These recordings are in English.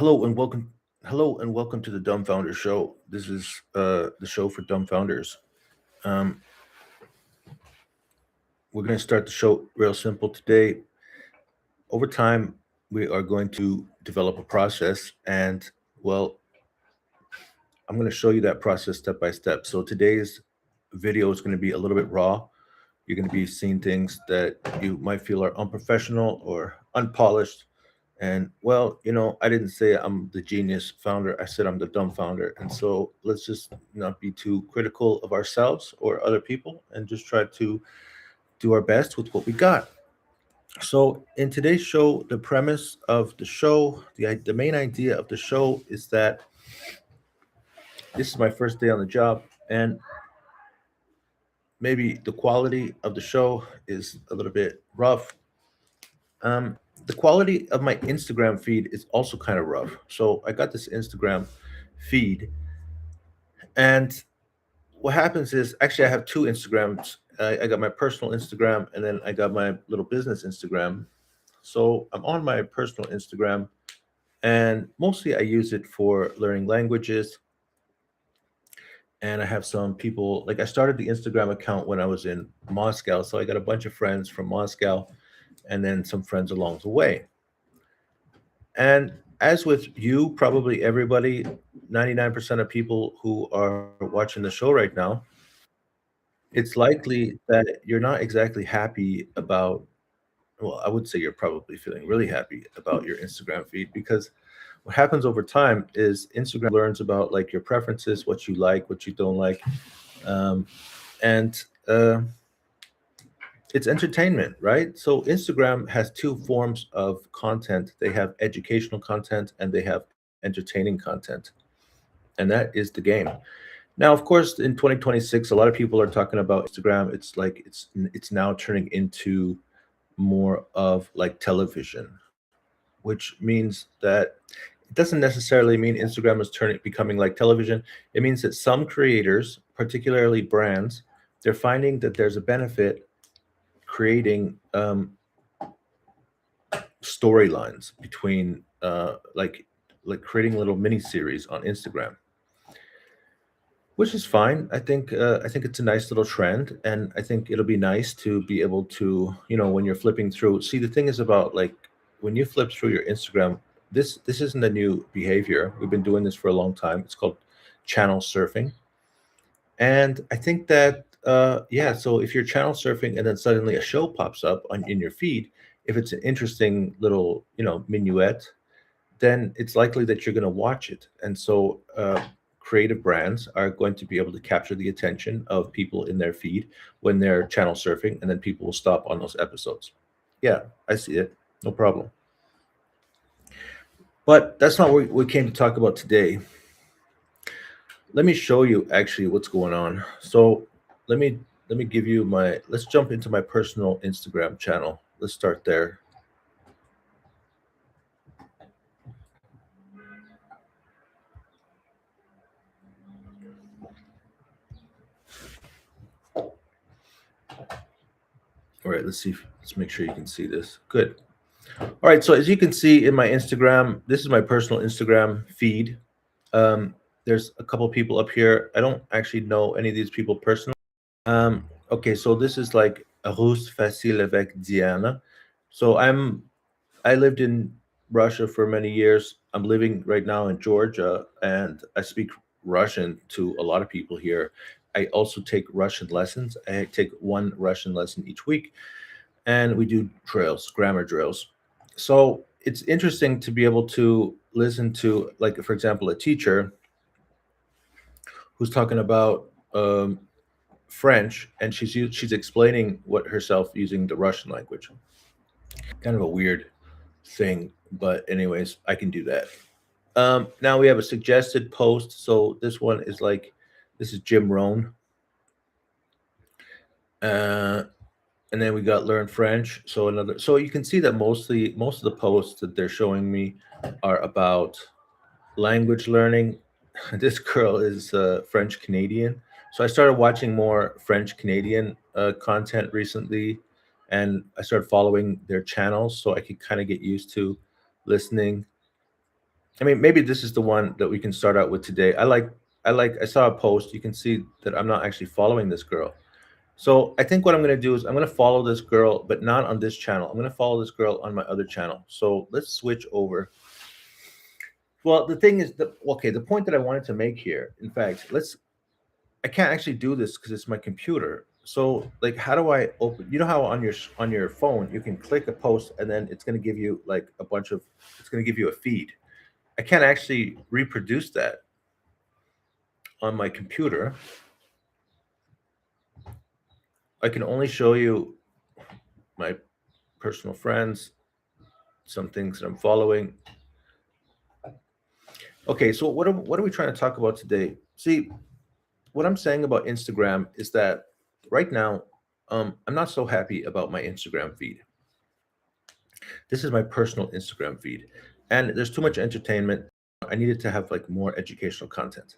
Hello and welcome. Hello and welcome to the Dumbfounder Show. This is the show for dumbfounders. Um, we're going to start the show real simple today. Over time, we are going to develop a process, and well, I'm going to show you that process step by step. So today's video is going to be a little bit raw. You're going to be seeing things that you might feel are unprofessional or unpolished. And well, I didn't say I'm the genius founder. I said I'm the dumb founder. And so let's just not be too critical of ourselves or other people and just try to do our best with what we got. So in today's show, the premise of the show, the main idea of the show is that this is my first day on the job, and maybe the quality of the show is a little bit rough. The quality of my Instagram feed is also kind of rough. So I got this Instagram feed, and what happens is actually I have two Instagrams. I got my personal Instagram, and then I got my little business Instagram. So I'm on my personal Instagram, and mostly I use it for learning languages. And I have some people, like I started the Instagram account when I was in Moscow. So I got a bunch of friends from Moscow and then some friends along the way. And as with you, probably everybody, 99% of people who are watching the show right now, it's likely that you're not exactly happy about, well, I would say you're probably feeling really happy about your Instagram feed, because what happens over time is Instagram learns about like your preferences, what you like, what you don't like. Um, and It's entertainment, right? So Instagram has two forms of content. They have educational content and they have entertaining content. And that is the game. Now, of course, in 2026, a lot of people are talking about Instagram. It's like it's now turning into more of like television, which means that it doesn't necessarily mean Instagram is turning becoming like television. It means that some creators, particularly brands, they're finding that there's a benefit creating storylines between like creating little mini series on Instagram, which is fine. I think it's a nice little trend, and I think it'll be nice to be able to, when you're flipping through. See, the thing is about like when you flip through your Instagram, this isn't a new behavior. We've been doing this for a long time. It's called channel surfing, and I think that yeah. So if you're channel surfing and then suddenly a show pops up on in your feed, if it's an interesting little minuet, then it's likely that you're going to watch it. And so creative brands are going to be able to capture the attention of people in their feed when they're channel surfing, and then people will stop on those episodes. Yeah, I see it. No problem. But that's not what we came to talk about today. Let me show you actually what's going on. So let me let me give you my let's jump into my personal Instagram channel. Let's start there. All right, let's see. Let's make sure you can see this. Good. All right, so as you can see in my Instagram, this is my personal Instagram feed. Um, there's a couple people up here. I don't actually know any of these people personally. Okay, so this is like Rus Facile avec Diana. So I lived in Russia for many years. I'm living right now in Georgia, and I speak Russian to a lot of people here. I also take Russian lessons. I take one Russian lesson each week, and we do drills, grammar drills. So it's interesting to be able to listen to, like, for example, a teacher who's talking about French, and she's explaining what herself using the Russian language. Kind of a weird thing, but anyways, I can do that. Now we have a suggested post. So this one is like, this is Jim Rohn. Uh, and then we got learn French. So another, so you can see that most of the posts that they're showing me are about language learning. This girl is French Canadian, so I started watching more French Canadian content recently, and I started following their channels so I could kind of get used to listening. I mean, maybe this is the one that we can start out with today. I saw a post. You can see that I'm not actually following this girl. So I think what I'm going to do is I'm going to follow this girl, but not on this channel. I'm going to follow this girl on my other channel. So let's switch over. Well, the thing is that, okay, the point that I wanted to make here, in fact, I can't actually do this because it's my computer. So like, how do I open, you know how on your phone, you can click a post and then it's going to give you like it's going to give you a feed. I can't actually reproduce that on my computer. I can only show you my personal friends, some things that I'm following. Okay, so what are we trying to talk about today? See, what I'm saying about Instagram is that right now, I'm not so happy about my Instagram feed. This is my personal Instagram feed, and there's too much entertainment. I needed to have like more educational content.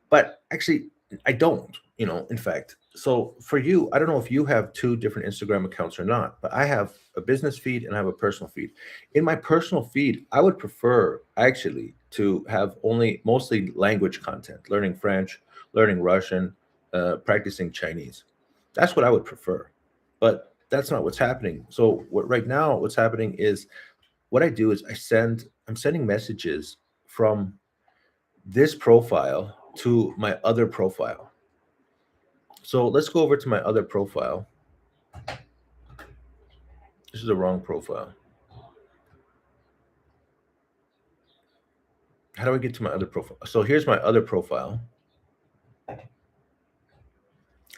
But actually, I don't, in fact. So for you, I don't know if you have two different Instagram accounts or not, but I have a business feed and I have a personal feed. In my personal feed, I would prefer actually to have only mostly language content, learning French, learning Russian, practicing Chinese. That's what I would prefer. But that's not what's happening. So right now, what's happening is what I do is I'm sending messages from this profile to my other profile. So let's go over to my other profile. This is the wrong profile. How do I get to my other profile? So here's my other profile.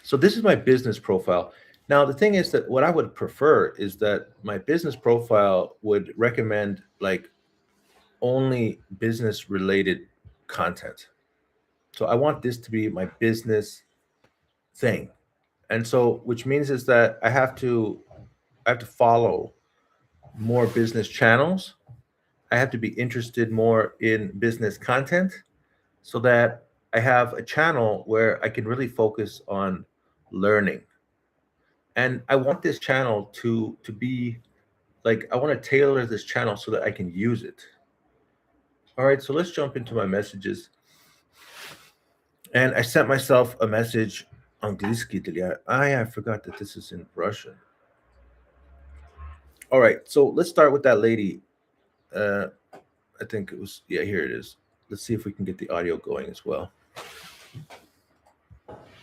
So this is my business profile. Now, the thing is that what I would prefer is that my business profile would recommend like only business related content. So I want this to be my business thing. And so which means is that I have to follow more business channels. I have to be interested more in business content so that I have a channel where I can really focus on learning. And I want this channel to be like I want to tailor this channel so that I can use it. All right, so let's jump into my messages. And I sent myself a message angliski. I forgot that this is in Russian. All right, so let's start with that lady. Uh, I think it was, yeah, here it is. Let's see if we can get the audio going as well.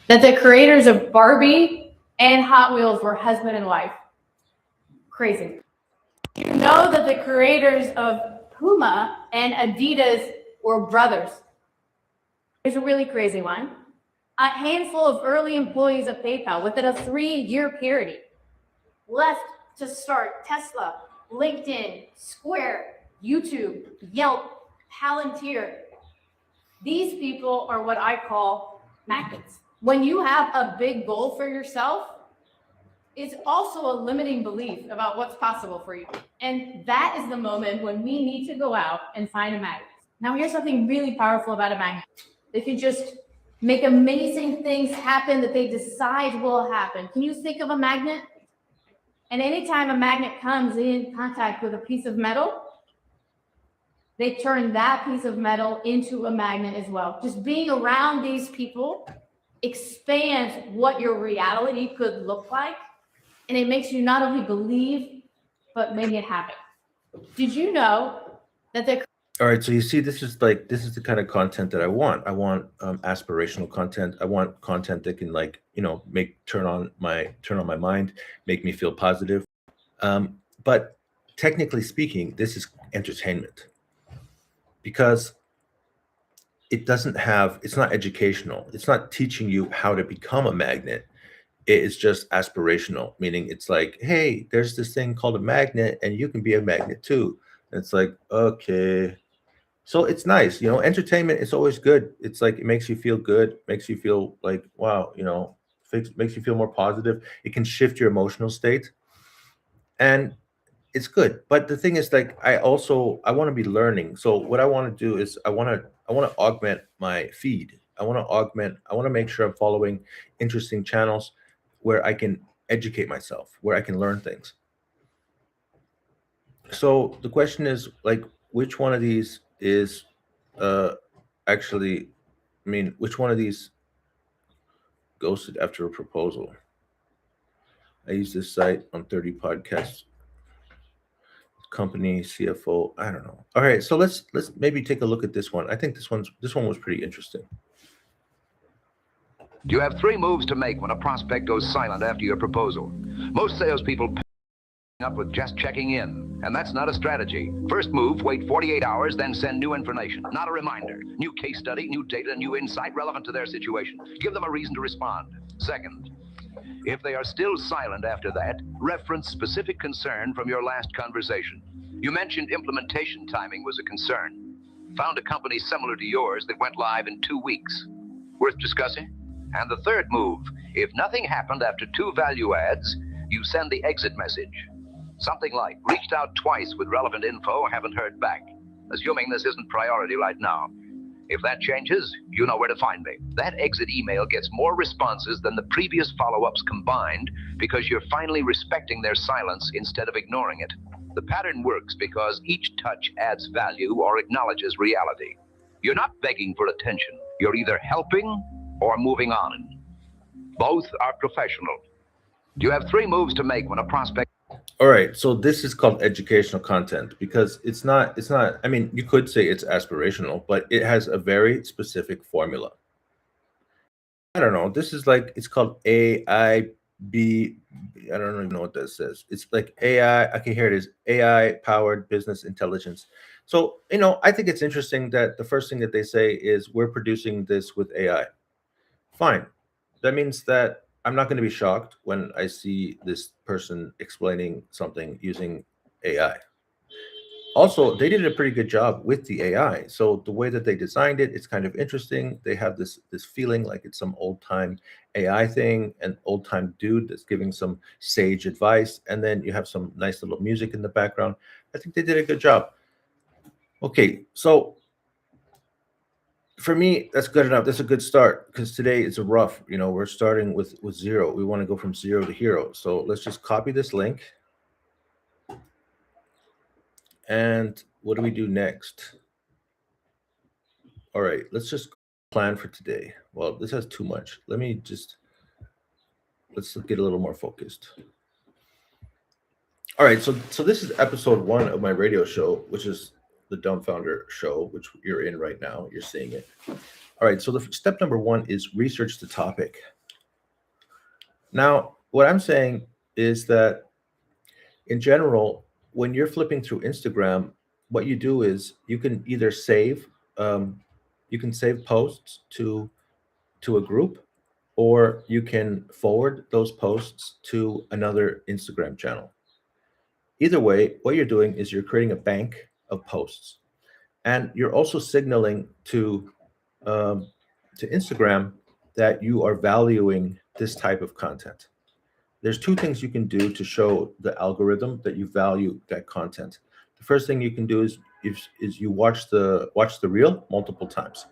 That the creators of Barbie and Hot Wheels were husband and wife. Crazy. You know that the creators of Puma and Adidas were brothers. Here's a really crazy one. A handful of early employees of PayPal within a 3-year period left to start Tesla, LinkedIn, Square, YouTube, Yelp, Palantir. These people are what I call magnets. When you have a big goal for yourself, it's also a limiting belief about what's possible for you. And that is the moment when we need to go out and find a magnet. Now, here's something really powerful about a magnet. They can just make amazing things happen that they decide will happen. Can you think of a magnet? And anytime a magnet comes in contact with a piece of metal, they turn that piece of metal into a magnet as well. Just being around these people expands what your reality could look like. And it makes you not only believe, but make it happen. Did you know that the All right, so you see, this is the kind of content that I want. I want aspirational content. I want content that can make turn on my mind, make me feel positive. But technically speaking, this is entertainment because it's not educational. It's not teaching you how to become a magnet. It is just aspirational, meaning it's like, hey, there's this thing called a magnet, and you can be a magnet too. And it's like, okay. So it's nice, entertainment is always good. It's like it makes you feel good, makes you feel like, wow, makes you feel more positive. It can shift your emotional state. And it's good. But the thing is, like, I want to be learning. So what I want to do is I want to augment my feed. I want to make sure I'm following interesting channels where I can educate myself, where I can learn things. So the question is like, which one of these is uh, actually, I mean, which one of these ghosted after a proposal? I use this site on 30 podcasts, company CFO. I don't know. All right, so let's maybe take a look at this one. I think this one was pretty interesting. You have 3 moves to make when a prospect goes silent after your proposal. Most salespeople up with just checking in, and that's not a strategy. First move, wait 48 hours, then send new information, not a reminder. New case study, new data, new insight relevant to their situation. Give them a reason to respond. Second, if they are still silent after that, reference specific concern from your last conversation. You mentioned implementation timing was a concern. Found a company similar to yours that went live in 2 weeks. Worth discussing? And the third move, if nothing happened after 2 value adds, you send the exit message. Something like, reached out twice with relevant info, haven't heard back. Assuming this isn't priority right now. If that changes, you know where to find me. That exit email gets more responses than the previous follow-ups combined because you're finally respecting their silence instead of ignoring it. The pattern works because each touch adds value or acknowledges reality. You're not begging for attention. You're either helping or moving on. Both are professional. You have 3 moves to make when a prospect. All right, so this is called educational content because it's not, I mean, you could say it's aspirational, but it has a very specific formula. I don't know. This is like it's called AIB. I don't even know what that says. It's like AI. Okay, here it is. AI powered business intelligence. So, I think it's interesting that the first thing that they say is we're producing this with AI. Fine. That means that I'm not going to be shocked when I see this person explaining something using AI. Also, they did a pretty good job with the AI. So the way that they designed it, it's kind of interesting. They have this feeling like it's some old time AI thing, an old time dude that's giving some sage advice, and then you have some nice little music in the background. I think they did a good job. Okay, so for me, that's good enough. That's a good start because today it's a rough. We're starting with zero. We want to go from zero to hero. So let's just copy this link. And what do we do next? All right, let's just plan for today. Well, this has too much. Let's get a little more focused. All right, so this is episode 1 of my radio show, which is the Dumbfounder show, which you're in right now. You're seeing it. All right, so the step number 1 is research the topic. Now, what I'm saying is that in general, when you're flipping through Instagram, what you do is you can either save posts to a group, or you can forward those posts to another Instagram channel. Either way, what you're doing is you're creating a bank of posts, and you're also signaling um, to Instagram that you are valuing this type of content. There's 2 things you can do to show the algorithm that you value that content. The first thing you can do is you watch the reel multiple times.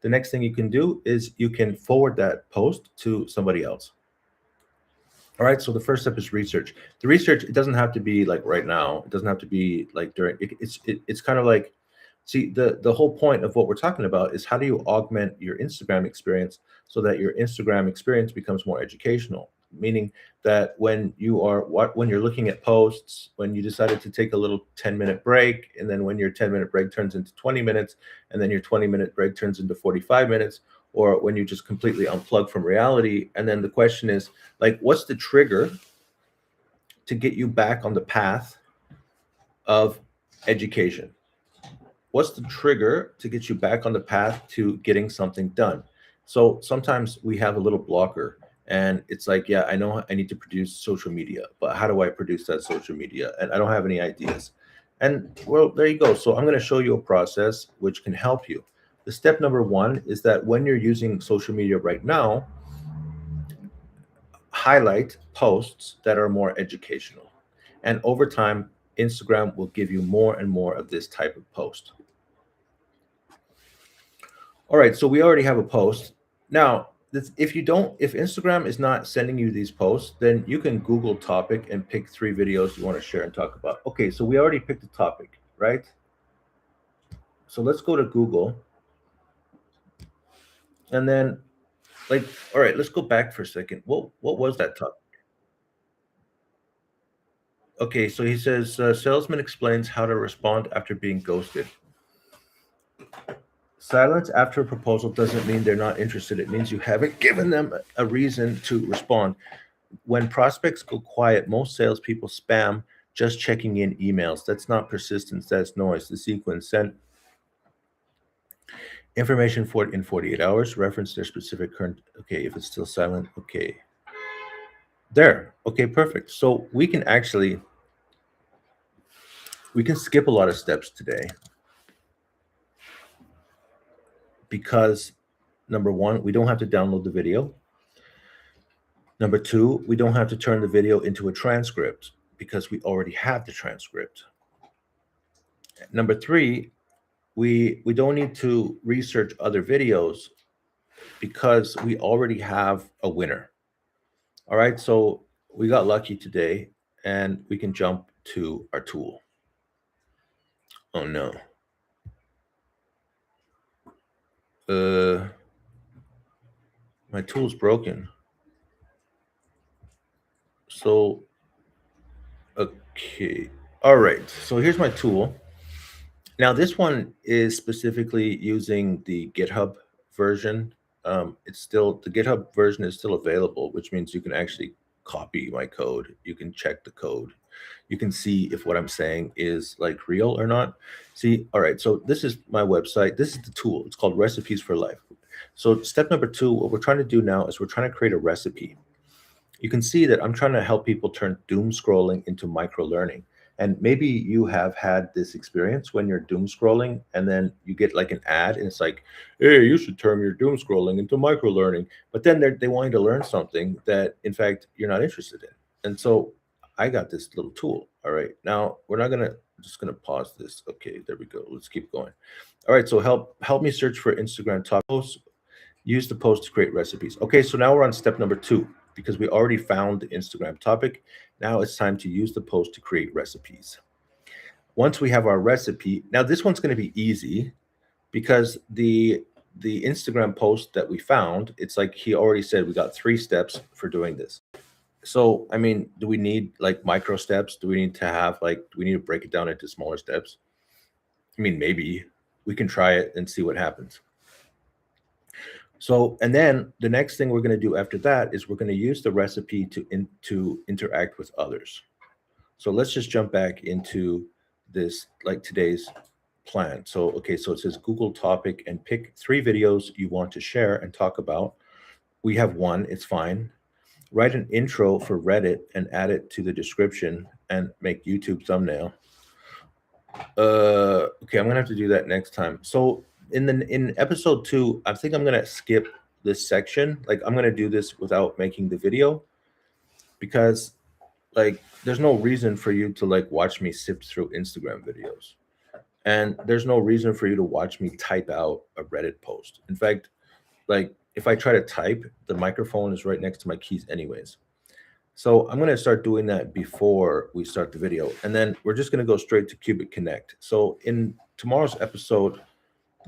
The next thing you can do is you can forward that post to somebody else. All right, so the first step is research. The research, it doesn't have to be like right now. It doesn't have to be like during. It's kind of like, see, the whole point of what we're talking about is how do you augment your Instagram experience so that your Instagram experience becomes more educational. Meaning that when you're looking at posts, when you decided to take a little 10-minute break, and then when your 10-minute break turns into 20 minutes, and then your 20-minute break turns into 45 minutes, or when you just completely unplug from reality. And then the question is, like, what's the trigger to get you back on the path of education? What's the trigger to get you back on the path to getting something done? So sometimes we have a little blocker, and it's like, yeah, I know I need to produce social media, but how do I produce that social media? And I don't have any ideas. And well, there you go. So I'm going to show you a process which can help you. The step number 1 is that when you're using social media right now, highlight posts that are more educational. And over time, Instagram will give you more and more of this type of post. All right, so we already have a post. Now, if Instagram is not sending you these posts, then you can Google topic and pick 3 videos you want to share and talk about. Okay, so we already picked a topic, right? So let's go to Google. And then, like, all right, let's go back for a second. What was that topic? Okay, so he says salesman explains how to respond after being ghosted. Silence after a proposal doesn't mean they're not interested. It means you haven't given them a reason to respond. When prospects go quiet, most salespeople spam just checking in emails. That's not persistence, that's noise. The sequence: send information for in 48 hours, reference their specific current. Okay, if it's still silent, okay. There. Okay, perfect. So we can skip a lot of steps today because number one, we don't have to download the video. Number two, we don't have to turn the video into a transcript because we already have the transcript. Number three, we don't need to research other videos because we already have a winner. All right, so we got lucky today and we can jump to our tool. Oh no. My tool's broken. So, okay. All right. So here's my tool. Now this one is specifically using the GitHub version. It's still, the GitHub version is still available, which means you can actually copy my code. You can check the code. You can see if what I'm saying is like real or not. See, all right. So this is my website. This is the tool. It's called Recipes for Life. So step number two, what we're trying to do now is we're trying to create a recipe. You can see that I'm trying to help people turn doom scrolling into micro learning. And maybe you have had this experience when you're doom scrolling and then you get like an ad and it's like, hey, you should turn your doom scrolling into micro learning. But then they want you to learn something that in fact you're not interested in. And so I got this little tool. All right. Now we're not going to, just going to pause this. Okay, there we go. Let's keep going. All right. So help me search for Instagram top posts. Use the post to create recipes. Okay, so now we're on step number two because we already found the Instagram topic. Now it's time to use the post to create recipes. Once we have our recipe, now this one's going to be easy because the Instagram post that we found, it's like he already said we got 3 steps for doing this. So, I mean, do we need like micro steps? Do we need to have like, do we need to break it down into smaller steps? I mean, maybe we can try it and see what happens. So, and then the next thing we're going to do after that is we're going to use the recipe to interact with others. So let's just jump back into this, like today's plan. So, okay, so it says Google topic and pick 3 videos you want to share and talk about. We have 1, it's fine. Write an intro for Reddit and add it to the description and make YouTube thumbnail. Okay, I'm gonna have to do that next time. So in episode 2, I think I'm gonna skip this section. Like I'm gonna do this without making the video because like there's no reason for you to like watch me sift through Instagram videos. And there's no reason for you to watch me type out a Reddit post. In fact, like if I try to type, the microphone is right next to my keys anyways. So I'm going to start doing that before we start the video. And then we're just going to go straight to Cubic Connect. So in tomorrow's episode,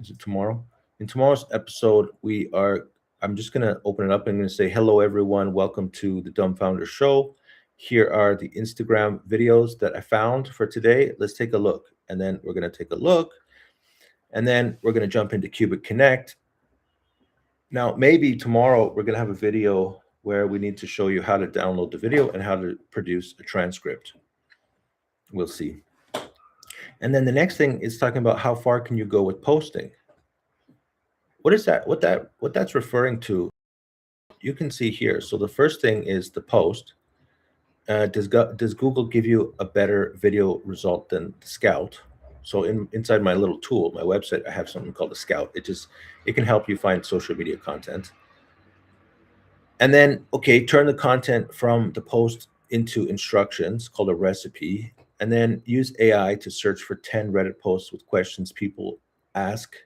is it tomorrow? In tomorrow's episode, I'm just going to open it up. I'm going to say, hello, everyone. Welcome to the Dumbfounder Show. Here are the Instagram videos that I found for today. Let's take a look. And then we're going to take a look. And then we're going to jump into Cubic Connect. Now, maybe tomorrow we're going to have a video where we need to show you how to download the video and how to produce a transcript. We'll see. And then the next thing is talking about how far can you go with posting. What is that? What that's referring to, you can see here. So the first thing is the post. Does Google give you a better video result than the Scout? So inside my little tool, my website, I have something called a Scout. It can help you find social media content. And then, okay, turn the content from the post into instructions called a recipe, and then use AI to search for 10 Reddit posts with questions people asking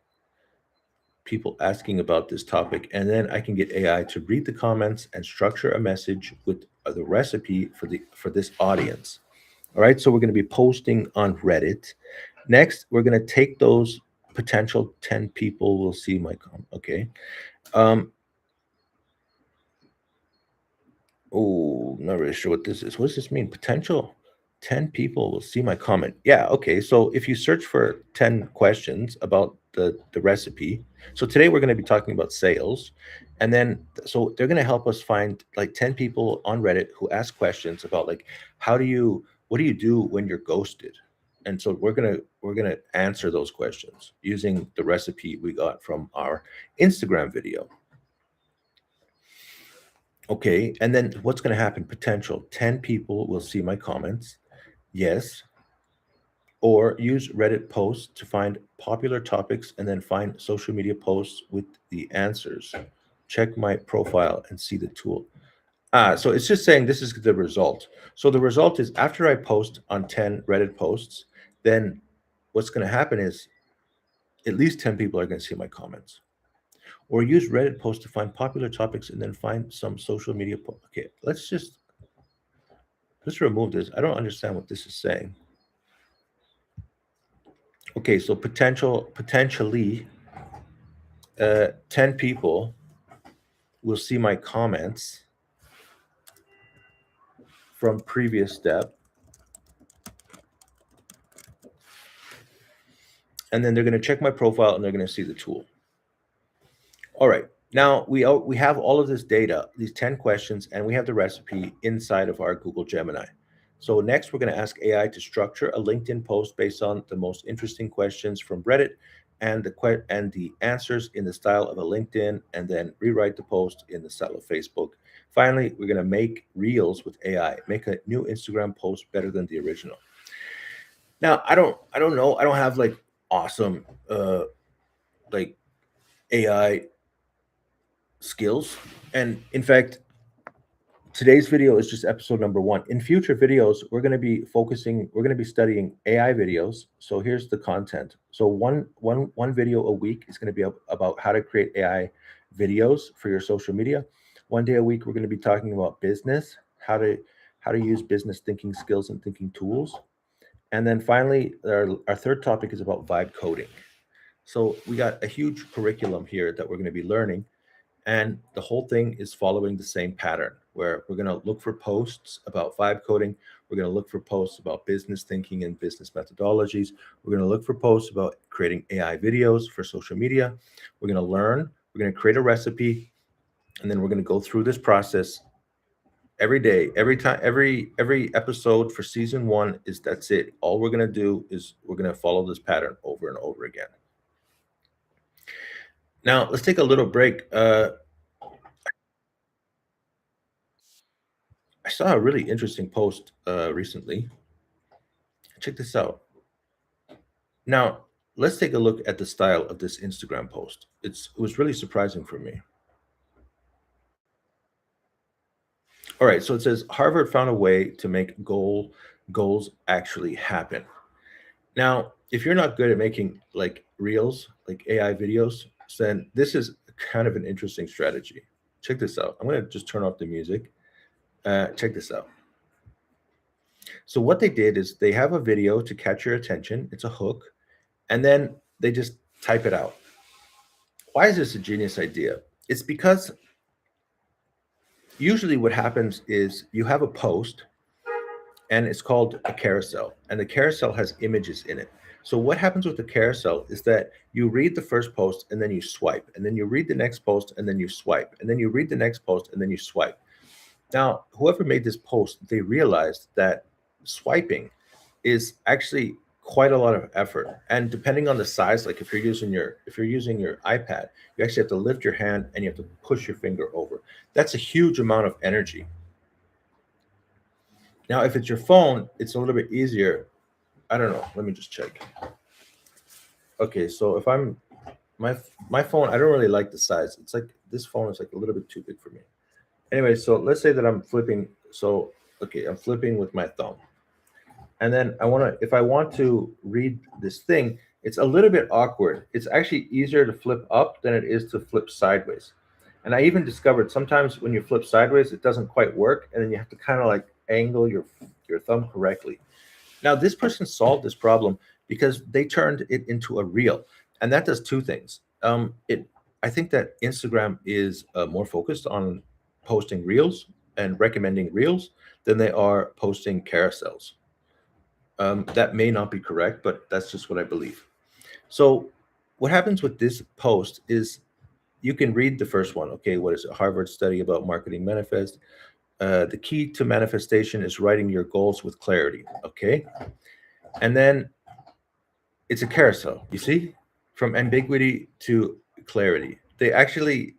about this topic. And then I can get AI to read the comments and structure a message with the recipe for this audience. All right, so we're going to be posting on Reddit. Next, we're going to take those potential 10 people will see my comment. Okay. Um, oh, not really sure what this is. What does this mean? Potential 10 people will see my comment. Yeah, okay. So if you search for 10 questions about the recipe, so today we're going to be talking about sales. And then so they're going to help us find like 10 people on Reddit who ask questions about like what do you do when you're ghosted? And so we're gonna answer those questions using the recipe we got from our Instagram video. Okay, and then what's going to happen? Potential 10 people will see my comments. Yes. Or use Reddit posts to find popular topics and then find social media posts with the answers. Check my profile and see the tool. So it's just saying this is the result. So the result is after I post on 10 Reddit posts, then what's going to happen is at least 10 people are going to see my comments. Or use Reddit posts to find popular topics and then find some social media. Okay, let's remove this. I don't understand what this is saying. Okay, so potentially 10 people will see my comments from previous step. And then they're going to check my profile and they're going to see the tool. All right. Now we have all of this data, these 10 questions, and we have the recipe inside of our Google Gemini. So next we're going to ask AI to structure a LinkedIn post based on the most interesting questions from Reddit and the answers in the style of a LinkedIn, and then rewrite the post in the style of Facebook. Finally, we're going to make reels with AI, make a new Instagram post better than the original. Now, I don't know. I don't have like awesome like AI skills. And in fact, today's video is just episode number 1. In future videos, we're going to be studying AI videos. So here's the content. So one video a week is going to be about how to create AI videos for your social media. One day a week, we're going to be talking about business, how to use business thinking skills and thinking tools. And then finally, our third topic is about vibe coding. So we got a huge curriculum here that we're going to be learning. And the whole thing is following the same pattern where we're going to look for posts about vibe coding. We're going to look for posts about business thinking and business methodologies. We're going to look for posts about creating AI videos for social media. We're going to learn, we're going to create a recipe, and then we're going to go through this process every day, every time, every episode for season 1 is that's it. All we're going to do is we're going to follow this pattern over and over again. Now, let's take a little break. I saw a really interesting post recently. Check this out. Now, let's take a look at the style of this Instagram post. It was really surprising for me. All right, so it says Harvard found a way to make goals actually happen. Now, if you're not good at making like reels, like AI videos, then this is kind of an interesting strategy. Check this out. I'm going to just turn off the music. Check this out. So what they did is they have a video to catch your attention. It's a hook, and then they just type it out. Why is this a genius idea? It's because usually what happens is you have a post and it's called a carousel, and the carousel has images in it. So what happens with the carousel is that you read the first post and then you swipe, and then you read the next post and then you swipe, and then you read the next post and then you swipe. Now, whoever made this post, they realized that swiping is actually quite a lot of effort. And depending on the size, like if you're using your iPad, you actually have to lift your hand and you have to push your finger over. That's a huge amount of energy. Now, if it's your phone, it's a little bit easier. I don't know. Let me just check. Okay, so if I'm my phone, I don't really like the size. It's like this phone is like a little bit too big for me. Anyway, so let's say that I'm flipping. So, okay, I'm flipping with my thumb. And then if I want to read this thing, it's a little bit awkward. It's actually easier to flip up than it is to flip sideways. And I even discovered sometimes when you flip sideways, it doesn't quite work. And then you have to kind of like angle your thumb correctly. Now, this person solved this problem because they turned it into a reel. And that does two things. I think that Instagram is more focused on posting reels and recommending reels than they are posting carousels. That may not be correct, but that's just what I believe. So, what happens with this post is you can read the first one. Okay, what is it? Harvard study about marketing manifest. The key to manifestation is writing your goals with clarity. Okay, and then it's a carousel. You see, from ambiguity to clarity. They actually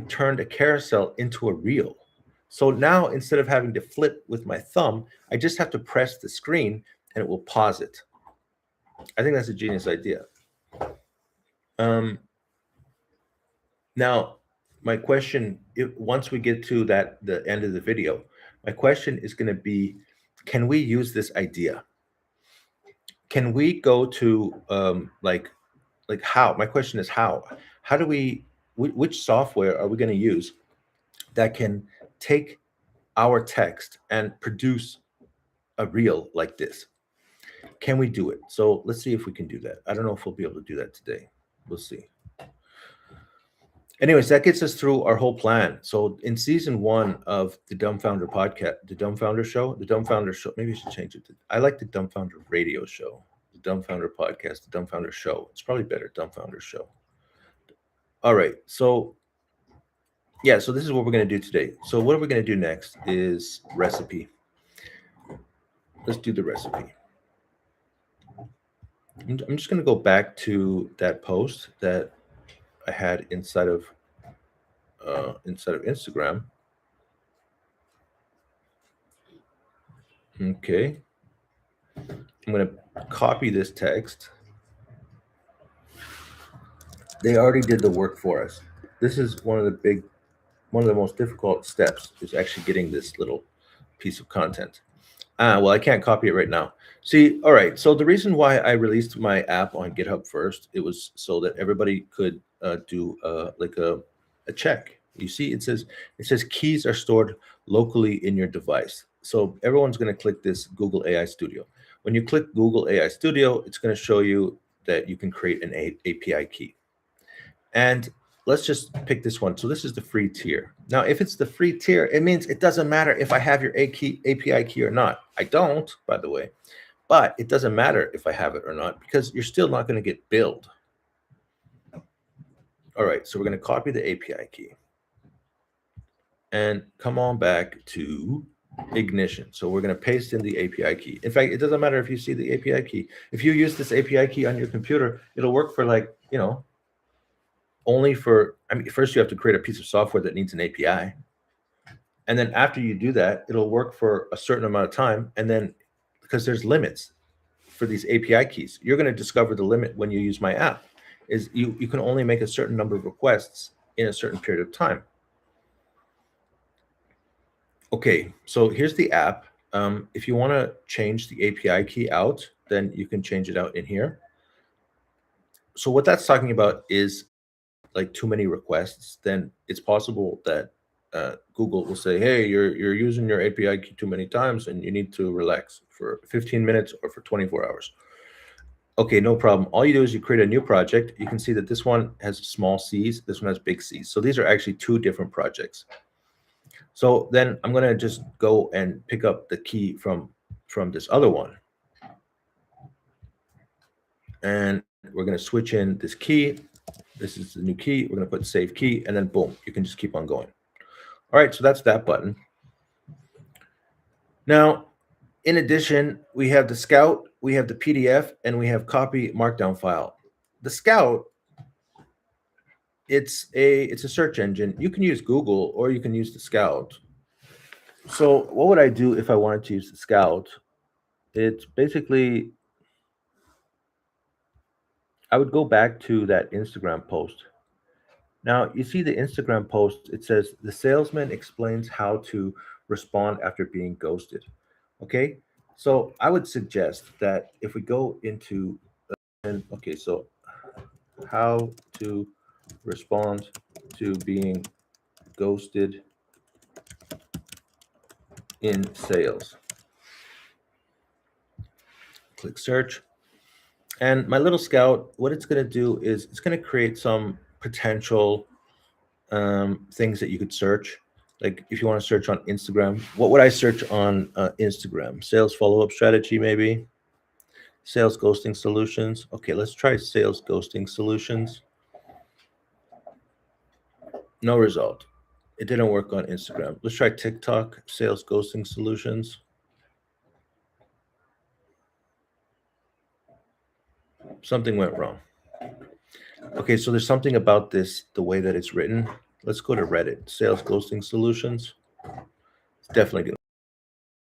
turned a carousel into a reel. So now instead of having to flip with my thumb, I just have to press the screen and it will pause it. I think that's a genius idea. Um, Now, my question, if once we get to the end of the video, my question is going to be, can we use this idea? Can we go to like how? My question is how? How do we? Which software are we going to use that can take our text and produce a reel like this? Can we do it? So let's see if we can do that. I don't know if we'll be able to do that today. We'll see. Anyways, that gets us through our whole plan. So in season one of the Dumbfounder podcast, the Dumbfounder show, maybe I should change it to, I like the Dumbfounder radio show, the Dumbfounder podcast, the Dumbfounder show. It's probably better, Dumbfounder show. All right. So yeah, so this is what we're going to do today. So what we're going to do next is recipe. Let's do the recipe. I'm just going to go back to that post that I had inside of Instagram. Okay. I'm going to copy this text. They already did the work for us. This is one of the most difficult steps is actually getting this little piece of content. Well, I can't copy it right now. See, all right. So the reason why I released my app on GitHub first, it was so that everybody could do like a check. You see, it says keys are stored locally in your device. So everyone's going to click this Google AI Studio. When you click Google AI Studio, it's going to show you that you can create an API key. And let's just pick this one. So this is the free tier. Now, if it's the free tier, it means it doesn't matter if I have your API key or not. I don't, by the way, but it doesn't matter if I have it or not because you're still not going to get billed. All right, so we're going to copy the API key and come on back to Ignition. So we're going to paste in the API key. In fact, it doesn't matter if you see the API key. If you use this API key on your computer, it'll work for like, only for, first you have to create a piece of software that needs an API. And then after you do that, it'll work for a certain amount of time. And then because there's limits for these API keys, you're going to discover the limit when you use my app is you can only make a certain number of requests in a certain period of time. Okay, so here's the app. If you want to change the API key out, then you can change it out in here. So what that's talking about is like too many requests, then it's possible that Google will say, hey, you're using your API key too many times and you need to relax for 15 minutes or for 24 hours. Okay, no problem. All you do is you create a new project. You can see that this one has small C's, this one has big C's. So these are actually two different projects. So then I'm going to just go and pick up the key from this other one. And we're going to switch in this key. This is the new key. We're going to put save key, and then boom, you can just keep on going. All right, so that's that button. Now, in addition, we have the Scout, we have the PDF, and we have copy markdown file. The Scout, it's a search engine. You can use Google or you can use the Scout. So what would I do if I wanted to use the Scout? It's basically, I would go back to that Instagram post. Now, you see the Instagram post, it says, the salesman explains how to respond after being ghosted. Okay, so I would suggest that if we go into, okay, so how to respond to being ghosted in sales. Click search. And my little scout, what it's going to do is it's going to create some potential things that you could search. Like if you want to search on Instagram, what would I search on Instagram? Sales follow-up strategy, maybe. Sales ghosting solutions. Okay, let's try sales ghosting solutions. No result. It didn't work on Instagram. Let's try TikTok, sales ghosting solutions. Something went wrong. Okay, so there's something about this, the way that it's written. Let's go to Reddit, sales ghosting solutions. It's definitely good.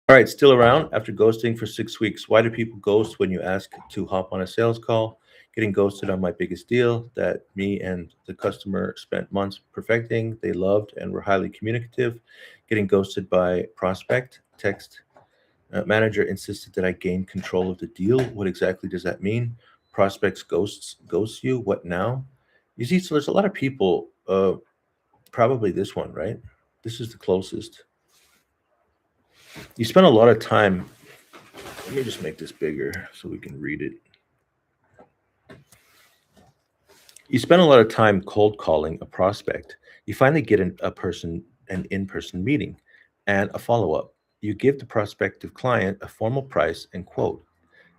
All right, still around after ghosting for 6 weeks. Why do people ghost when you ask to hop on a sales call? Getting ghosted on my biggest deal that me and the customer spent months perfecting. They loved and were highly communicative. Getting ghosted by prospect, text manager insisted that I gain control of the deal. What exactly does that mean? Prospects ghosts you. What now? You see, so there's a lot of people. Probably this one, right? This is the closest. You spend a lot of time. Let me just make this bigger so we can read it. You spend a lot of time cold calling a prospect. You finally get an in-person meeting, and a follow-up. You give the prospective client a formal price and quote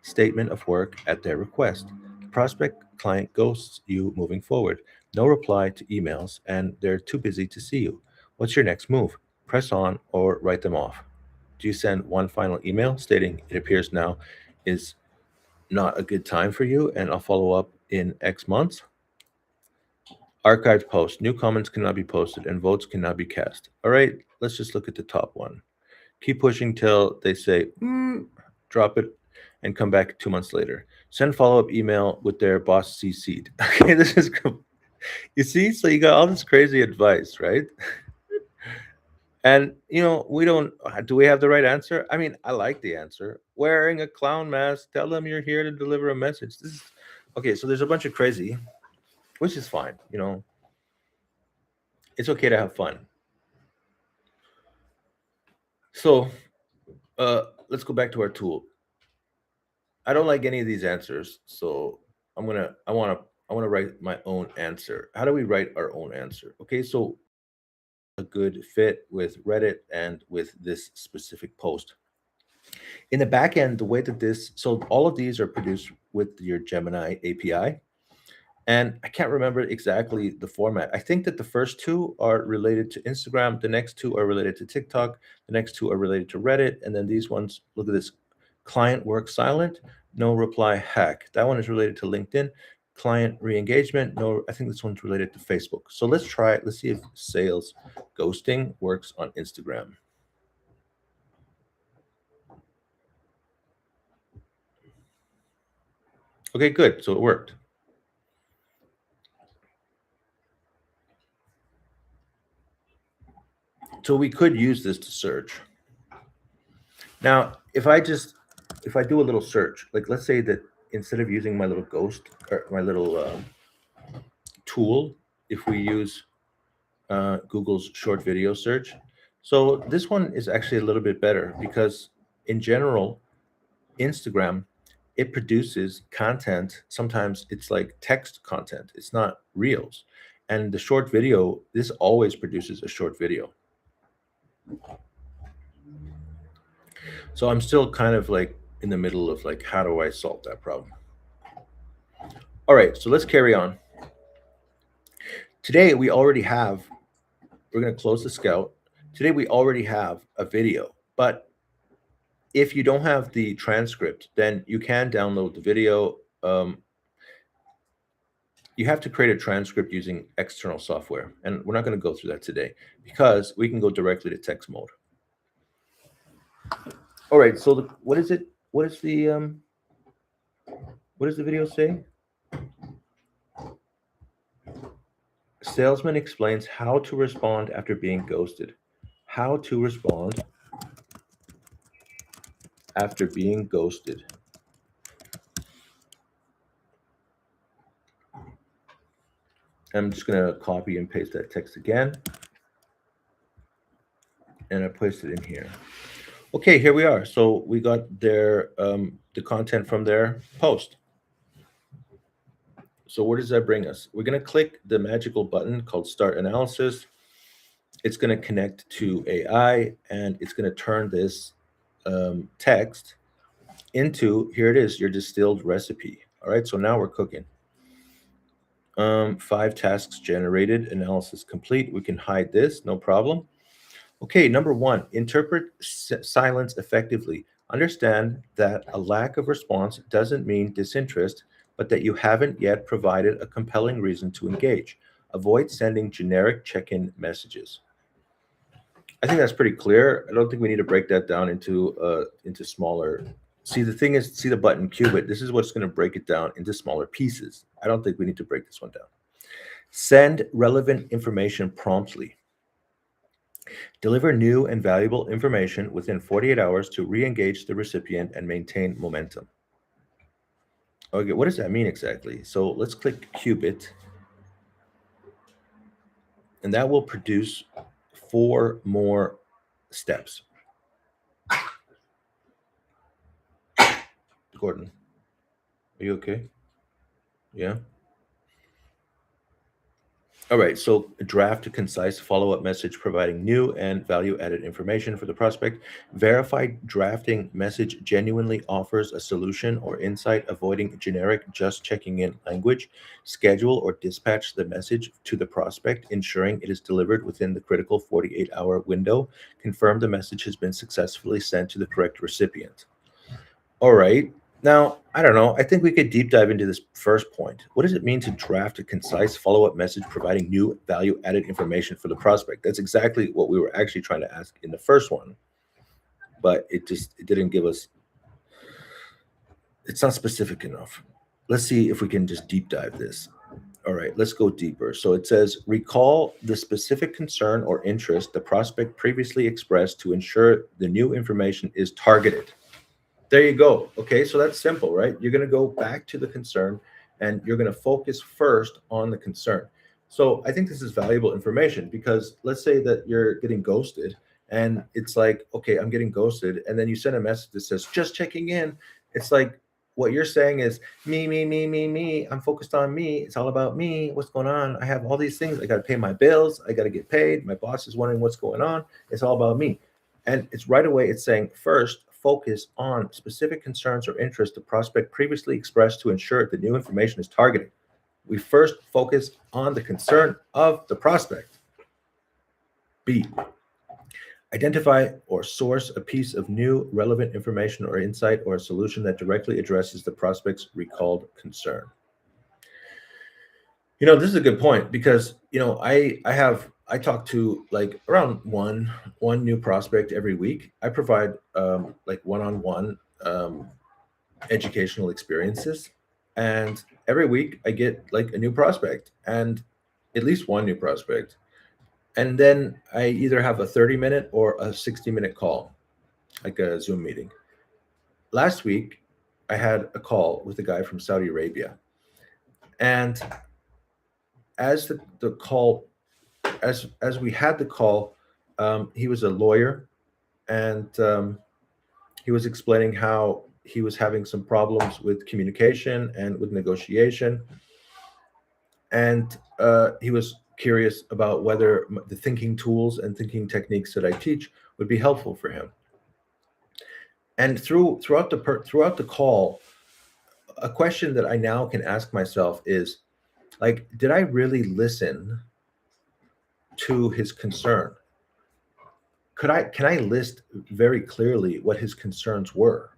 statement of work at their request. The prospect client ghosts you moving forward. No reply to emails, and they're too busy to see you. What's your next move? Press on or write them off. Do you send one final email stating it appears now is not a good time for you and I'll follow up in X months? Archived post. New comments cannot be posted and votes cannot be cast. All right, let's just look at the top one. Keep pushing till they say, drop it, and come back 2 months later. Send follow-up email with their boss CC'd. Okay, this is you see, so you got all this crazy advice, right? And we don't. Do we have the right answer? I mean, I like the answer. Wearing a clown mask. Tell them you're here to deliver a message. This is okay. So there's a bunch of crazy, which is fine. It's okay to have fun. So let's go back to our tool. I don't like any of these answers, so I want to write my own answer. How do we write our own answer? Okay, so a good fit with Reddit and with this specific post. In the back end, the way that so all of these are produced with your Gemini API. And I can't remember exactly the format. I think that the first two are related to Instagram, the next two are related to TikTok, the next two are related to Reddit, and then these ones, look at this, client work silent, no reply hack. That one is related to LinkedIn. Client re-engagement, no, I think this one's related to Facebook. So let's try it. Let's see if sales ghosting works on Instagram. Okay, good. So it worked. So we could use this to search. Now, if I do a little search, like let's say that instead of using my little ghost or my little tool, if we use Google's short video search, so this one is actually a little bit better because in general, Instagram, it produces content. Sometimes it's like text content. It's not reels. And the short video, this always produces a short video. So I'm still kind of like in the middle of like, how do I solve that problem? All right, so let's carry on. Today we're going to close the scout. Today we already have a video, but if you don't have the transcript, then you can download the video. You have to create a transcript using external software, and we're not going to go through that today because we can go directly to text mode. All right, so what is it? What does the video say? Salesman explains how to respond after being ghosted. How to respond after being ghosted. I'm just going to copy and paste that text again. And I placed it in here. Okay, here we are. So we got the content from their post. So where does that bring us? We're going to click the magical button called Start Analysis. It's going to connect to AI, and it's going to turn this text into, here it is, your distilled recipe. All right, so now we're cooking. 5 tasks generated, analysis complete. We can hide this, no problem. Okay, number 1, interpret silence effectively. Understand that a lack of response doesn't mean disinterest, but that you haven't yet provided a compelling reason to engage. Avoid sending generic check-in messages. I think that's pretty clear. I don't think we need to break that down into smaller. See, the thing is, see the button qubit. This is what's going to break it down into smaller pieces. I don't think we need to break this one down. Send relevant information promptly. Deliver new and valuable information within 48 hours to re-engage the recipient and maintain momentum. Okay, what does that mean exactly? So let's click qubit, and that will produce 4 more steps. Gordon, are you okay? Yeah. All right, so draft a concise follow-up message providing new and value-added information for the prospect. Verified drafting message genuinely offers a solution or insight, avoiding generic just checking in language. Schedule or dispatch the message to the prospect, ensuring it is delivered within the critical 48-hour window. Confirm the message has been successfully sent to the correct recipient. All right. Now, I don't know. I think we could deep dive into this first point. What does it mean to draft a concise follow-up message providing new value-added information for the prospect? That's exactly what we were actually trying to ask in the first one, but it didn't give us. It's not specific enough. Let's see if we can just deep dive this. All right, let's go deeper. So it says, recall the specific concern or interest the prospect previously expressed to ensure the new information is targeted. There you go. Okay, so that's simple, right? You're going to go back to the concern and you're going to focus first on the concern. So I think this is valuable information because let's say that you're getting ghosted and it's like, okay, I'm getting ghosted. And then you send a message that says, just checking in. It's like, what you're saying is me. I'm focused on me. It's all about me. What's going on? I have all these things. I got to pay my bills. I got to get paid. My boss is wondering what's going on. It's all about me. And it's right away, it's saying first, focus on specific concerns or interests the prospect previously expressed to ensure the new information is targeted. We first focus on the concern of the prospect. B, identify or source a piece of new relevant information or insight or a solution that directly addresses the prospect's recalled concern. You know, this is a good point because, you know, I talk to like around one new prospect every week. I provide like one-on-one educational experiences, and every week I get like a new prospect and at least one new prospect. And then I either have a 30-minute or a 60-minute call, like a Zoom meeting. Last week, I had a call with a guy from Saudi Arabia. And as the call, as we had the call, he was a lawyer, and he was explaining how he was having some problems with communication and with negotiation. And he was curious about whether the thinking tools and thinking techniques that I teach would be helpful for him. And throughout the call, a question that I now can ask myself is, like, did I really listen to his concern? Can I list very clearly what his concerns were?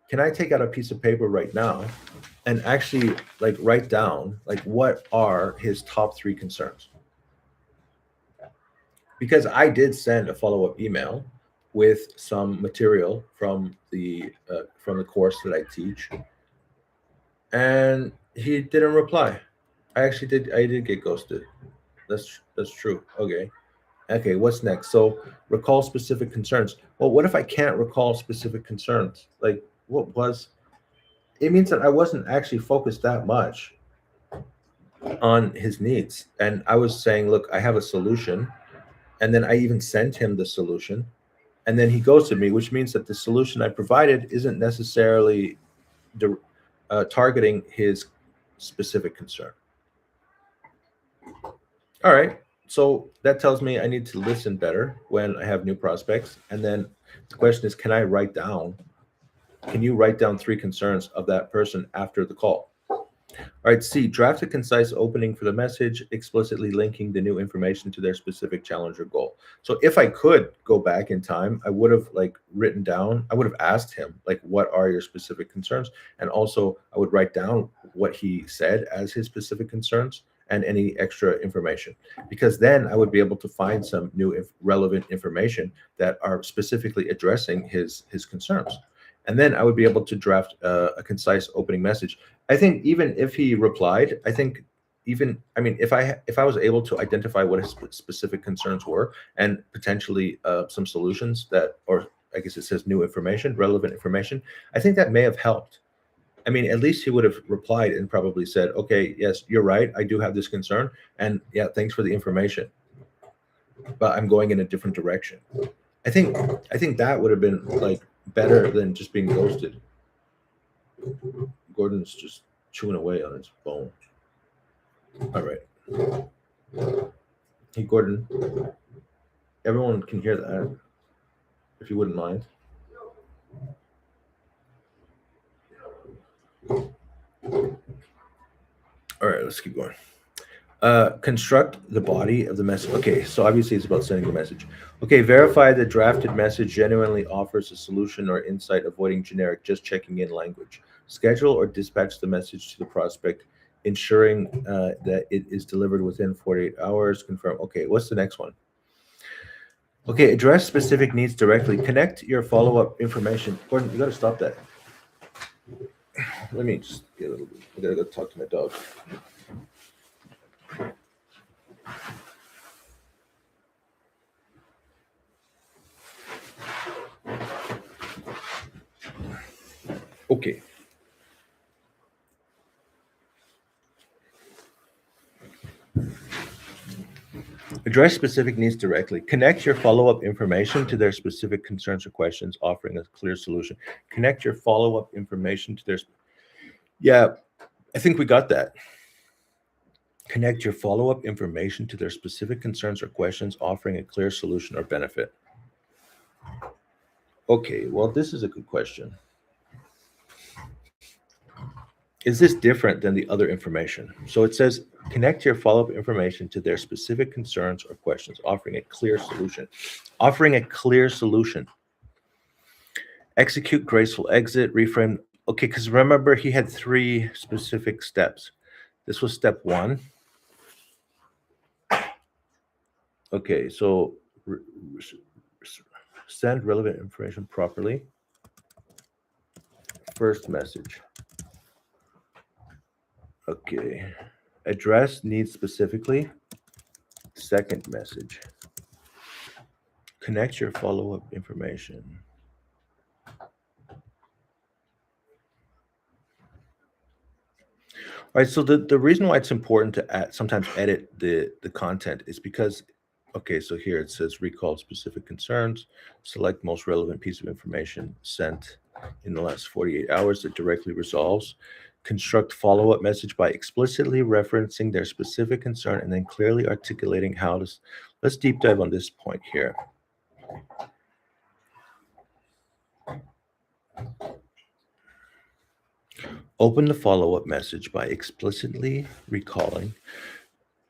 Can I take out a piece of paper right now and actually like write down like what are his top 3 concerns? Because I did send a follow-up email with some material from the course that I teach, and he didn't reply. I did get ghosted. That's true. Okay, what's next? So recall specific concerns. Well, what if I can't recall specific concerns? Like, what was it? Means that I wasn't actually focused that much on his needs. And I was saying, look, I have a solution. And then I even sent him the solution. And then he ghosted me, which means that the solution I provided isn't necessarily targeting his specific concern. All right. So that tells me I need to listen better when I have new prospects. And then the question is, can you write down 3 concerns of that person after the call? All right, C, draft a concise opening for the message, explicitly linking the new information to their specific challenge or goal. So if I could go back in time, I would have I would have asked him, what are your specific concerns? And also I would write down what he said as his specific concerns and any extra information, because then I would be able to find some new relevant information that are specifically addressing his concerns. And then I would be able to draft a concise opening message. I think even if he replied, if I was able to identify what his specific concerns were and potentially some solutions or I guess it says new information, relevant information, I think that may have helped. I mean, at least he would have replied and probably said, okay, yes, you're right. I do have this concern. And yeah, thanks for the information, but I'm going in a different direction. I think that would have been better than just being ghosted. Gordon's just chewing away on his phone. All right. Hey, Gordon. Everyone can hear that, if you wouldn't mind. All right, let's keep going. Construct the body of the message. Okay, so obviously it's about sending the message. Okay, verify the drafted message genuinely offers a solution or insight, avoiding generic just checking in language. Schedule or dispatch the message to the prospect, ensuring that it is delivered within 48 hours. Confirm. Okay, what's the next one? Okay, address specific needs directly. Connect your follow-up information. Gordon, you got to stop that. Let me just get a little bit. I got to go talk to my dog. Okay. Address specific needs directly. Connect your follow-up information to their specific concerns or questions, offering a clear solution. Connect your follow-up information to their... Yeah, I think we got that. Connect your follow-up information to their specific concerns or questions, offering a clear solution or benefit. Okay, well, this is a good question. Is this different than the other information? So it says, connect your follow-up information to their specific concerns or questions, offering a clear solution. Offering a clear solution. Execute graceful exit, reframe. Okay, because remember, he had 3 specific steps. This was step 1. Okay, so send relevant information properly. First message. Okay, address needs specifically. Second message. Connect your follow-up information. All right, so the reason why it's important to sometimes edit the content is because, okay, so here it says recall specific concerns, select most relevant piece of information sent in the last 48 hours that directly resolves. Construct follow-up message by explicitly referencing their specific concern and then clearly articulating how to... Let's deep dive on this point here. Open the follow-up message by explicitly recalling.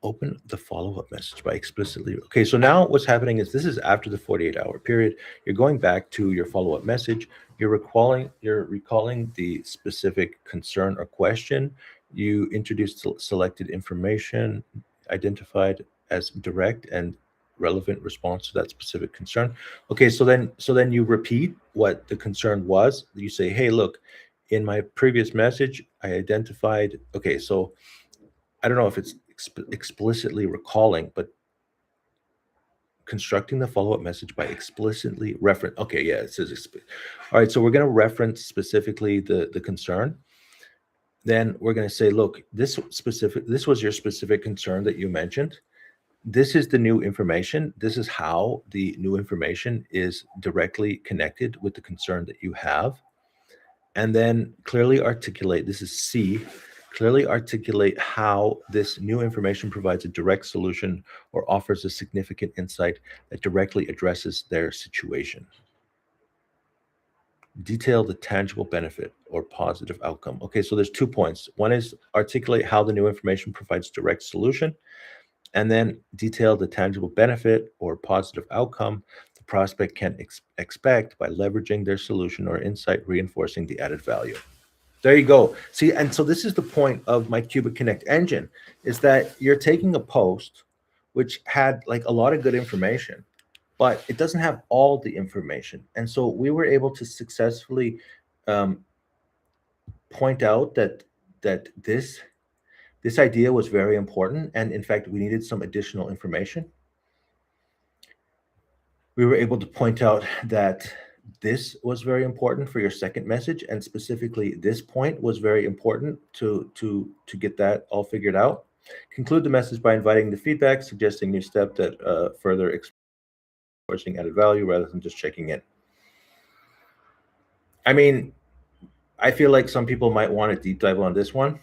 Open the follow-up message by explicitly... Okay, so now what's happening is this is after the 48-hour period. You're going back to your follow-up message. You're recalling the specific concern or question. You introduced selected information identified as direct and relevant response to that specific concern. Okay, so then you repeat what the concern was. You say, hey, look, in my previous message, I identified... Okay, so I don't know if it's explicitly recalling, but constructing the follow-up message by explicitly reference. Okay, yeah, it says... All right, so we're going to reference specifically the concern. Then we're going to say, look, this was your specific concern that you mentioned. This is the new information. This is how the new information is directly connected with the concern that you have. And then clearly articulate, this is C, Clearly articulate how this new information provides a direct solution or offers a significant insight that directly addresses their situation. Detail the tangible benefit or positive outcome. Okay, so there's 2 points. One is articulate how the new information provides direct solution, and then detail the tangible benefit or positive outcome the prospect can expect by leveraging their solution or insight, reinforcing the added value. There you go. See, and so this is the point of my Cubic Connect engine, is that you're taking a post which had like a lot of good information, but it doesn't have all the information. And so we were able to successfully um, point out that this idea was very important, and in fact, we needed some additional information. We were able to point out that this was very important for your second message, and specifically this point was very important to get that all figured out. Conclude the message by inviting the feedback, suggesting new step that further expressing added value rather than just checking in. I mean, I feel like some people might want to deep dive on this one.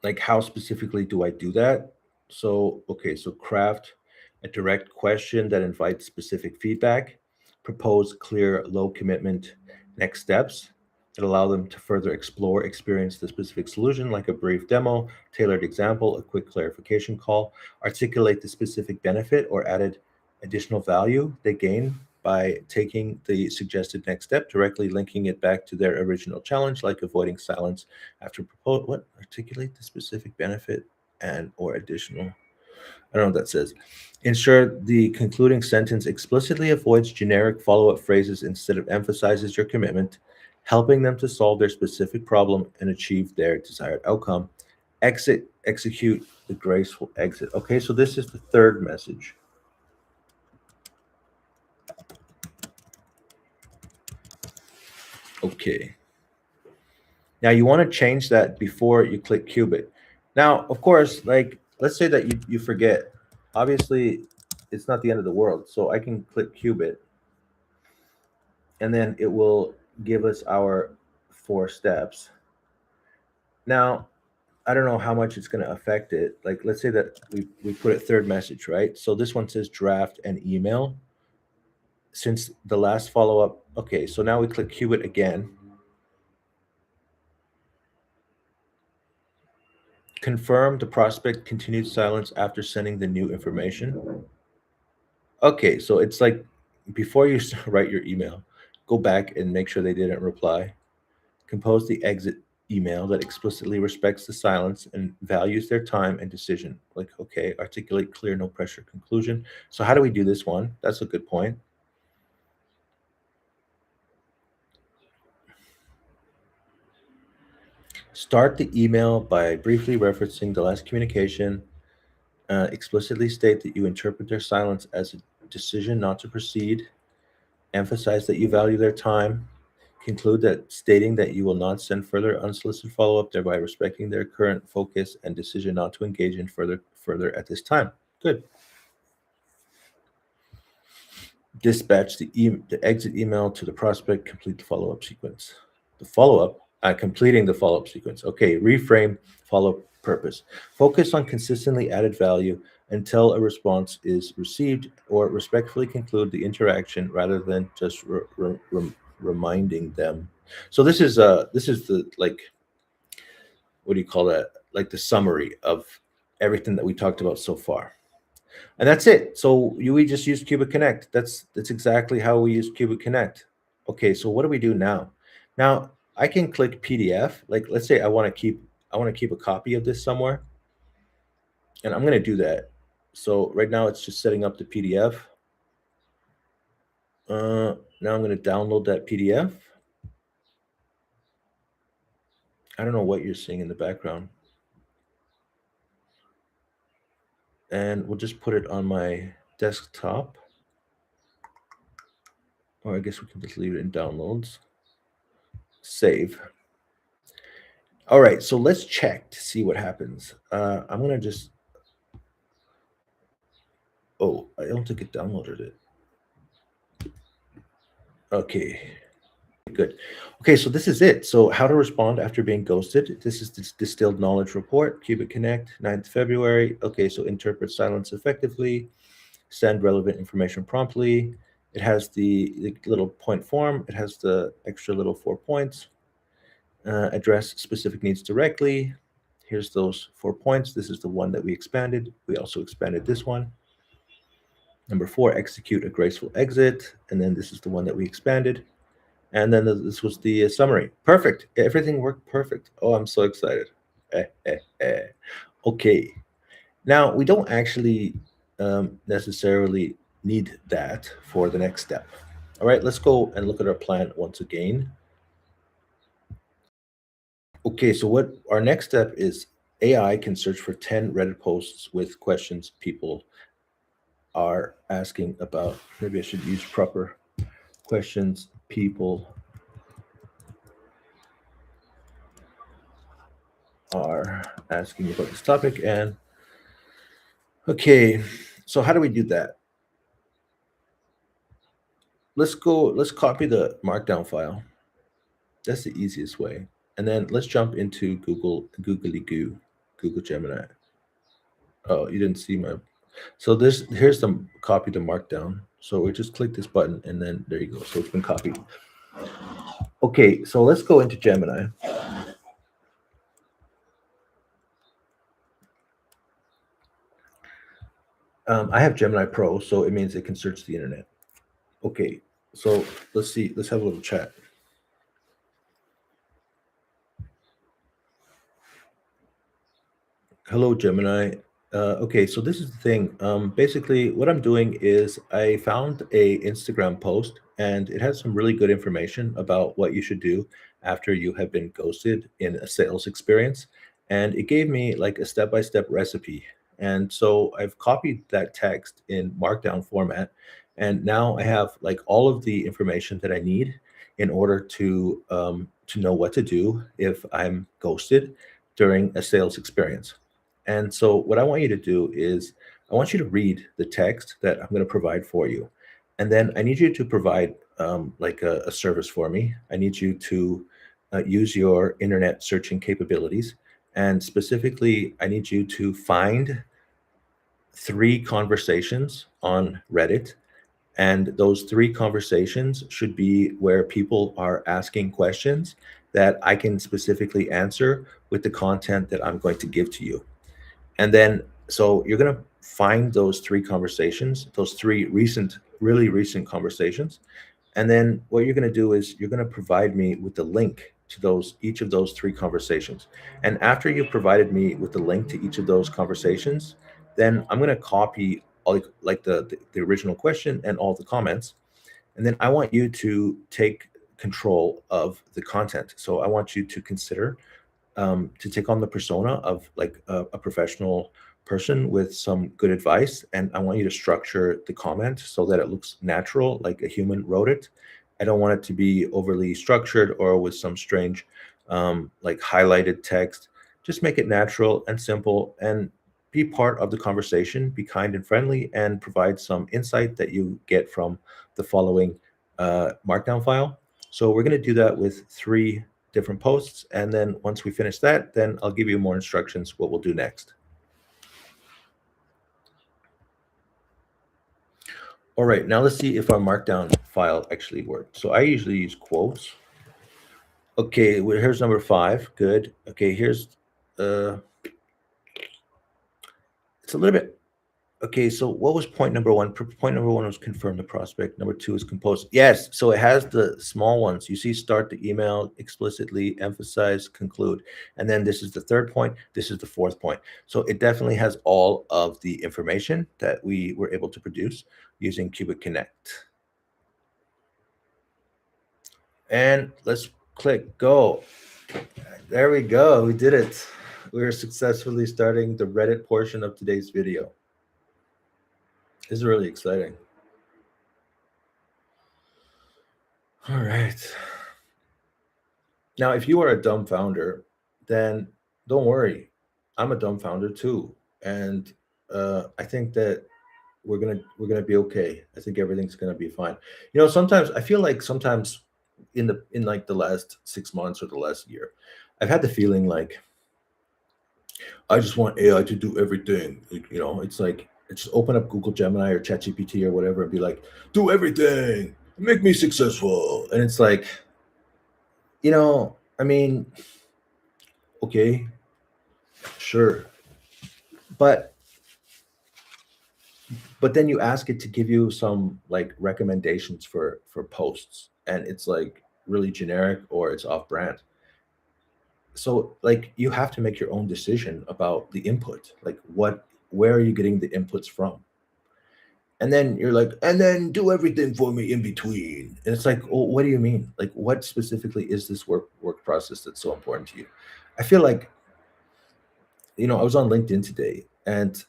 Like, how specifically do I do that? So, okay, so craft a direct question that invites specific feedback, propose clear, low commitment next steps that allow them to further explore, experience the specific solution, like a brief demo, tailored example, a quick clarification call, articulate the specific benefit or added additional value they gain by taking the suggested next step, directly linking it back to their original challenge, like avoiding silence after propose. What? Articulate the specific benefit and or additional. I don't know what that says. Ensure the concluding sentence explicitly avoids generic follow-up phrases, instead of emphasizes your commitment, helping them to solve their specific problem and achieve their desired outcome. Execute the graceful exit. Okay, so this is the third message. Okay. Now you want to change that before you click Qubit. Now, of course, like let's say that you forget. Obviously, it's not the end of the world. So I can click Qubit, and then it will give us our 4 steps. Now, I don't know how much it's going to affect it. Like, let's say that we put it third message, right? So this one says draft and email. Since the last follow up, okay, so now we click Qubit again. Confirm the prospect continued silence after sending the new information. Okay, so it's like before you write your email, go back and make sure they didn't reply. Compose the exit email that explicitly respects the silence and values their time and decision. Like, okay, articulate clear, no pressure conclusion. So, how do we do this one? That's a good point. Start the email by briefly referencing the last communication. Explicitly state that you interpret their silence as a decision not to proceed. Emphasize that you value their time. Conclude that stating that you will not send further unsolicited follow-up, thereby respecting their current focus and decision not to engage in further at this time. Good. Dispatch the exit email to the prospect. Complete the follow-up sequence. The follow-up, completing the follow-up sequence. Okay, reframe follow-up purpose. Focus on consistently added value until a response is received, or respectfully conclude the interaction rather than just reminding them. So this is the, like, what do you call that? Like the summary of everything that we talked about so far. And that's it. So we just use Cubic Connect. That's exactly how we use Cubic Connect. Okay, so what do we do now? Now I can click PDF. Like, let's say I want to keep a copy of this somewhere, and I'm going to do that. So right now it's just setting up the PDF. Now I'm going to download that PDF. I don't know what you're seeing in the background. And we'll just put it on my desktop. Or I guess we can just leave it in downloads. Save. All right, so let's check to see what happens. I'm going to just... Oh, I don't think it downloaded it. Okay. Good. Okay, so this is it. So how to respond after being ghosted. This is this distilled knowledge report, Cubic Connect, 9th February. Okay, so interpret silence effectively, send relevant information promptly. It has the little point form. It has the extra little 4 points. Address specific needs directly. Here's those 4 points. This is the one that we expanded. We also expanded this one. Number 4, execute a graceful exit. And then this is the one that we expanded. And then this was the summary. Perfect. Everything worked perfect. Oh, I'm so excited. Okay. Now, we don't actually necessarily need that for the next step. All right, let's go and look at our plan once again. Okay, so what our next step is, AI can search for 10 Reddit posts with questions people are asking about. Maybe I should use proper questions people are asking about this topic. And okay, so how do we do that? Let's copy the markdown file. That's the easiest way. And then let's jump into Googly Goo, Google Gemini. Oh, you didn't see my, so here's the copy to markdown. So we just click this button and then there you go. So it's been copied. Okay, so let's go into Gemini. I have Gemini Pro, so it means it can search the internet. Okay, so let's see. Let's have a little chat. Hello, Gemini. Okay, so this is the thing. Basically, what I'm doing is I found a Instagram post, and it has some really good information about what you should do after you have been ghosted in a sales experience. And it gave me like a step-by-step recipe. And so I've copied that text in Markdown format, and now I have like all of the information that I need in order to know what to do if I'm ghosted during a sales experience. And so, what I want you to do is, I want you to read the text that I'm going to provide for you. And then I need you to provide like a service for me. I need you to use your internet searching capabilities. And specifically, I need you to find 3 conversations on Reddit. And those 3 conversations should be where people are asking questions that I can specifically answer with the content that I'm going to give to you. And then, so you're going to find those 3 conversations, those 3 really recent conversations. And then what you're going to do is you're going to provide me with the link to each of those 3 conversations. And after you've provided me with the link to each of those conversations, then I'm going to copy all, like the original question and all the comments. And then I want you to take control of the content. So I want you to consider to take on the persona of like a professional person with some good advice. And I want you to structure the comment so that it looks natural, like a human wrote it. I don't want it to be overly structured or with some strange, like highlighted text. Just make it natural and simple and be part of the conversation, be kind and friendly, and provide some insight that you get from the following markdown file. So we're going to do that with 3 different posts. And then once we finish that, then I'll give you more instructions what we'll do next. All right, now let's see if our markdown file actually worked. So I usually use quotes. Okay, well, here's number 5. Good. Okay, here's it's a little bit. Okay, so what was point number 1? Point number 1 was confirm the prospect. Number 2 is compose. Yes, so it has the small ones. You see, start the email, explicitly emphasize, conclude. And then this is the 3rd point. This is the 4th point. So it definitely has all of the information that we were able to produce using Cubic Connect. And let's click go. There we go. We did it. We're successfully starting the Reddit portion of today's video. This is really exciting. All right. Now, if you are a dumb founder, then don't worry. I'm a dumb founder too, and I think that we're gonna be okay. I think everything's gonna be fine. You know, sometimes I feel like sometimes in like the last 6 months or the last year, I've had the feeling like I just want AI to do everything. It's like just open up Google Gemini or ChatGPT or whatever and be like, do everything, make me successful. And it's like, I mean, okay, sure, but then you ask it to give you some like recommendations for posts, and it's like really generic or it's off brand. So like you have to make your own decision about the input, like where are you getting the inputs from? And then you're like, and then do everything for me in between. And it's like, well, what do you mean? Like, what specifically is this work process that's so important to you? I feel like, I was on LinkedIn today, and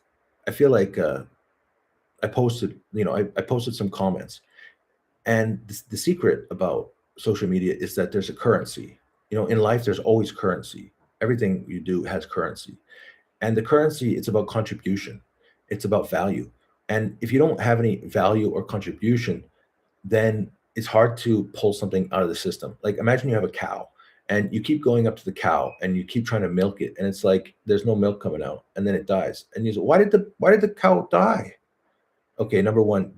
I feel like I posted some comments, and the secret about social media is that there's a currency. In life, there's always currency. Everything you do has currency. And the currency, it's about contribution, it's about value. And if you don't have any value or contribution, then it's hard to pull something out of the system. Like imagine you have a cow and you keep going up to the cow and you keep trying to milk it, and it's like there's no milk coming out, and then it dies. And you say, why did the cow die? Okay, number one,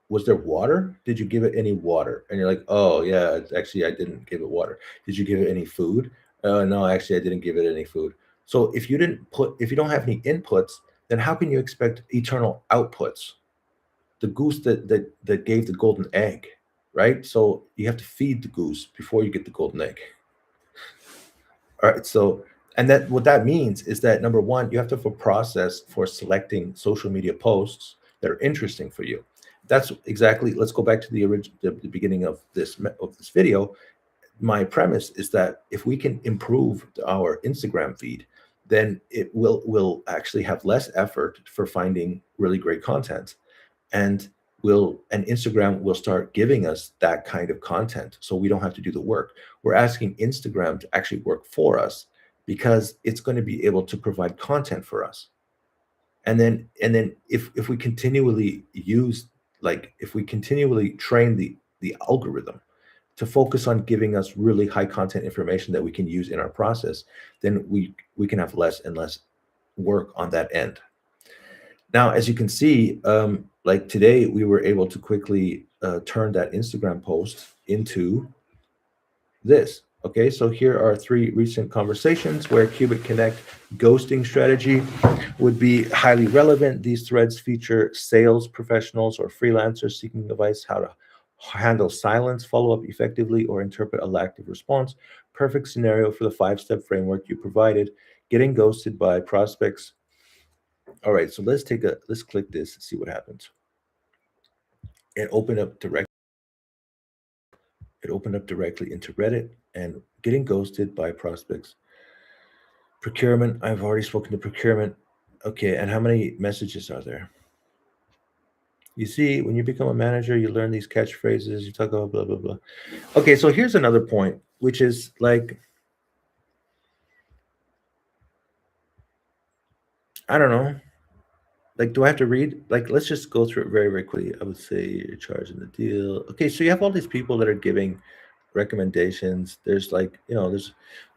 was there water? Did you give it any water? And you're like, oh yeah, actually I didn't give it water. Did you give it any food? No, actually I didn't give it any food. So if you don't have any inputs, then how can you expect eternal outputs? The goose that gave the golden egg, right? So you have to feed the goose before you get the golden egg. All right. So, and that what that means is that number one, you have to have a process for selecting social media posts that are interesting for you. That's exactly. Let's go back to the beginning of this video. My premise is that if we can improve our Instagram feed, then it will actually have less effort for finding really great content, and Instagram will start giving us that kind of content, so we don't have to do the work. We're asking Instagram to actually work for us because it's going to be able to provide content for us. And then if we continually if we continually train the algorithm to focus on giving us really high content information that we can use in our process, then we can have less and less work on that end. Now, as you can see, like today, we were able to quickly turn that Instagram post into this. Okay, so here are 3 recent conversations where Qubit Connect ghosting strategy would be highly relevant. These threads feature sales professionals or freelancers seeking advice how to handle silence, follow up effectively, or interpret a lack of response. Perfect scenario for the 5-step framework you provided. Getting ghosted by prospects. All right, so let's click this and see what happens. It opened up directly into Reddit, and getting ghosted by prospects. Procurement, I've already spoken to procurement. Okay, and how many messages are there? You see, when you become a manager, you learn these catchphrases, you talk about blah, blah, blah. Okay, so here's another point, which is like, I don't know. Like, do I have to read? Like, let's just go through it very, very quickly. I would say you're charging the deal. Okay, so you have all these people that are giving recommendations. There's like,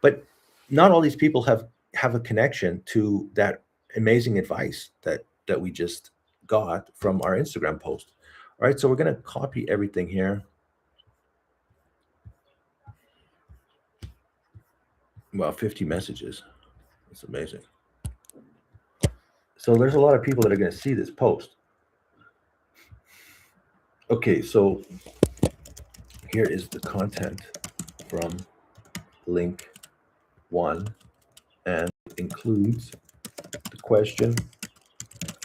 but not all these people have a connection to that amazing advice that we just got from our Instagram post. All right, so we're gonna copy everything here. Wow, 50 messages. That's amazing. So there's a lot of people that are going to see this post. Okay, so here is the content from link 1, and it includes the question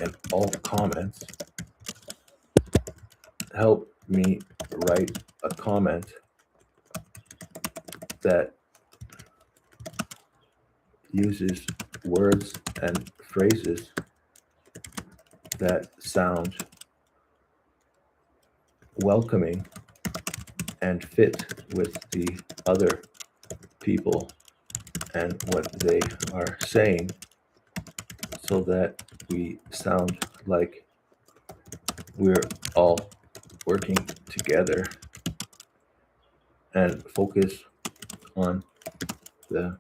and all the comments. Help me write a comment that uses words and phrases that sound welcoming and fit with the other people and what they are saying, so that we sound like we're all working together and focus on the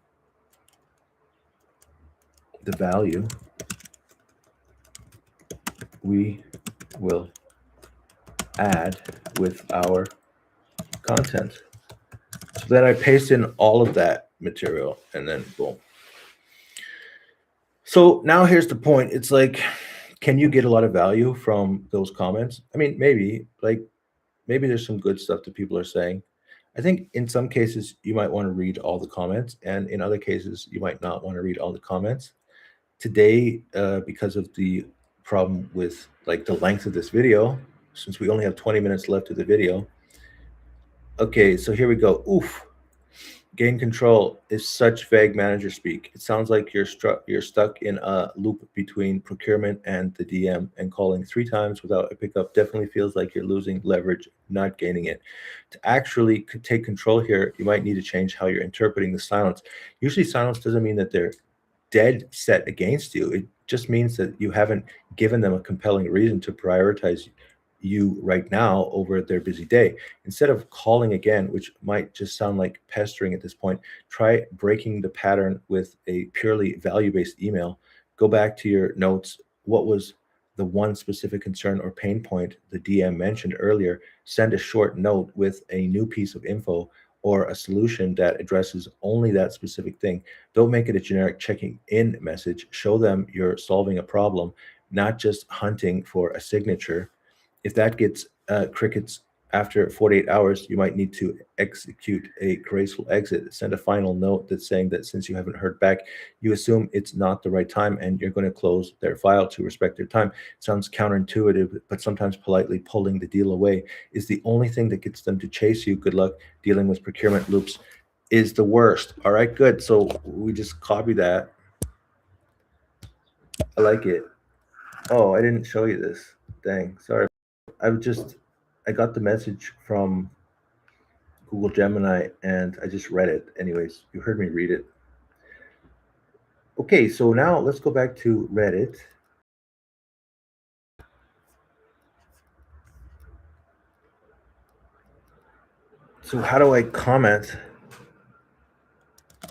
value we will add with our content. So then I paste in all of that material and then boom. So now here's the point. It's like, can you get a lot of value from those comments? I mean, maybe there's some good stuff that people are saying. I think in some cases you might want to read all the comments, and in other cases you might not want to read all the comments. Today, because of the problem with like the length of this video, since we only have 20 minutes left of the video. Okay, so here we go. Oof. Gain control is such vague manager speak. It sounds like you're stuck in a loop between procurement and the DM, and calling 3 times without a pickup definitely feels like you're losing leverage, not gaining it. To actually take control here, you might need to change how you're interpreting the silence. Usually silence doesn't mean that they're dead set against you. It just means that you haven't given them a compelling reason to prioritize you right now over their busy day. Instead of calling again, which might just sound like pestering at this point, try breaking the pattern with a purely value-based email. Go back to your notes. What was the one specific concern or pain point the DM mentioned earlier? Send a short note with a new piece of info or a solution that addresses only that specific thing. Don't make it a generic checking in message. Show them you're solving a problem, not just hunting for a signature. If that gets crickets after 48 hours, you might need to execute a graceful exit. Send a final note that's saying that since you haven't heard back, you assume it's not the right time and you're going to close their file to respect their time. It sounds counterintuitive, but sometimes politely pulling the deal away is the only thing that gets them to chase you. Good luck dealing with procurement loops is the worst. All right, good. So we just copy that. I like it. Oh, I didn't show you this. Dang, sorry. I got the message from Google Gemini and I just read it. Anyways, you heard me read it. Okay, so now let's go back to Reddit. So how do I comment?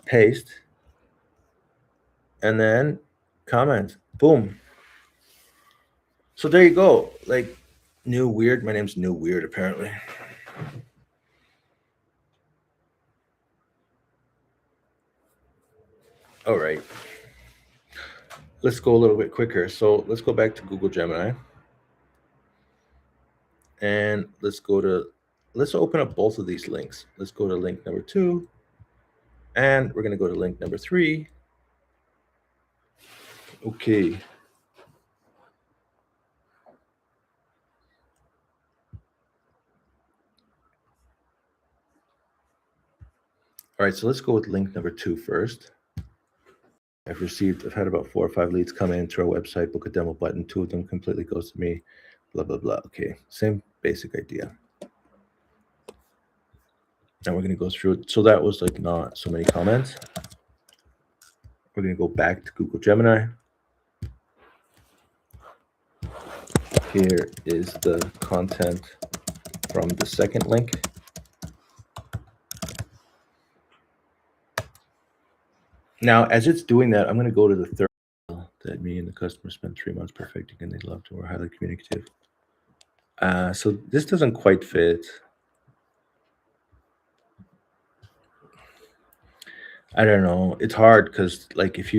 Paste. And then comment. Boom. So there you go. Like New Weird. My name's New Weird, apparently. All right. Let's go a little bit quicker. So let's go back to Google Gemini. And let's open up both of these links. Let's go to link number 2. And we're going to go to link number 3. Okay. All right, so let's go with link number 2 first. I've had about 4 or 5 leads come in through our website, book a demo button. 2 of them completely goes to me, blah, blah, blah. Okay, same basic idea. Now we're going to go through it. So that was like not so many comments. We're going to go back to Google Gemini. Here is the content from the second link. Now, as it's doing that, I'm going to go to the third that me and the customer spent 3 months perfecting and they loved and were highly communicative. So this doesn't quite fit. I don't know. It's hard because like it's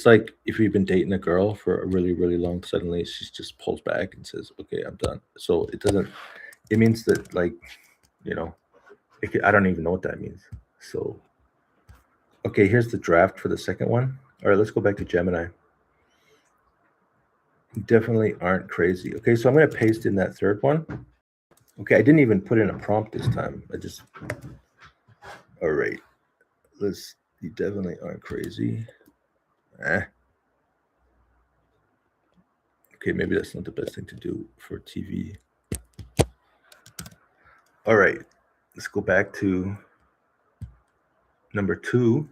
like if you've been dating a girl for a really, really long, suddenly she just pulls back and says, okay, I'm done. So it means that like, I don't even know what that means. So, okay, here's the draft for the second one. All right, let's go back to Gemini. You definitely aren't crazy. Okay, so I'm going to paste in that third one. Okay, I didn't even put in a prompt this time. All right, you definitely aren't crazy. Okay, maybe that's not the best thing to do for TV. All right, let's go back to number 2.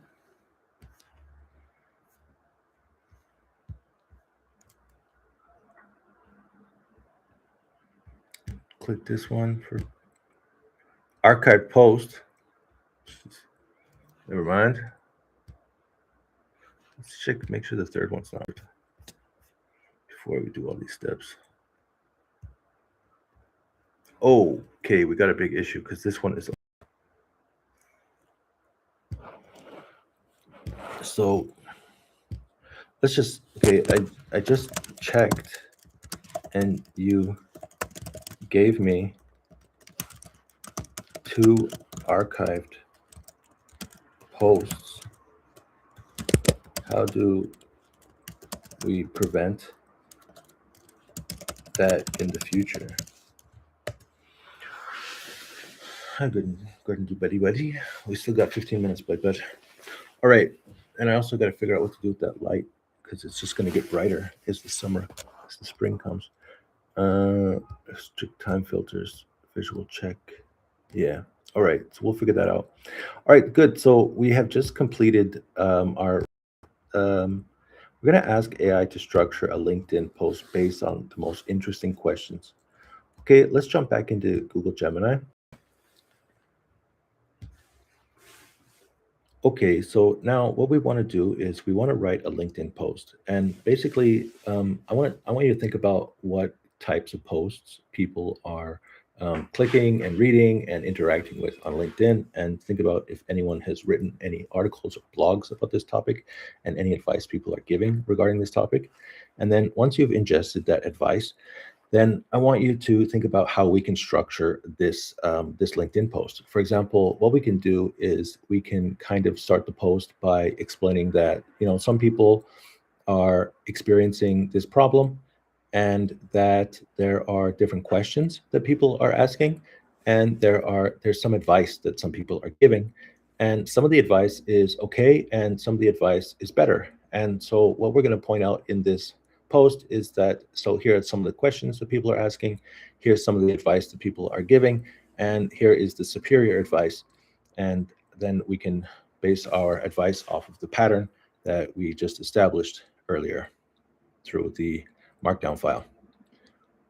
Click this one for archive post. Never mind. Let's check, make sure the third one's not before we do all these steps. Oh, okay, we got a big issue because this one is. So let's just, okay, I just checked and you gave me 2 archived posts. How do we prevent that in the future? I'm good and do buddy. We still got 15 minutes, but all right. And I also got to figure out what to do with that light because it's just going to get brighter as the summer, as the spring comes. Strict time filters, visual check. Yeah. All right. So we'll figure that out. All right. Good. So we have just completed our. We're going to ask AI to structure a LinkedIn post based on the most interesting questions. Okay. Let's jump back into Google Gemini. Okay, so now what we want to do is we want to write a LinkedIn post, and basically, I want you to think about what types of posts people are clicking and reading and interacting with on LinkedIn, and think about if anyone has written any articles or blogs about this topic, and any advice people are giving regarding this topic. And then once you've ingested that advice, then I want you to think about how we can structure this LinkedIn post. For example, what we can do is we can kind of start the post by explaining that some people are experiencing this problem and that there are different questions that people are asking, and there's some advice that some people are giving, and some of the advice is okay and some of the advice is better. And so what we're going to point out in this post is that, so here are some of the questions that people are asking, here's some of the advice that people are giving, and here is the superior advice. And then we can base our advice off of the pattern that we just established earlier through the markdown file.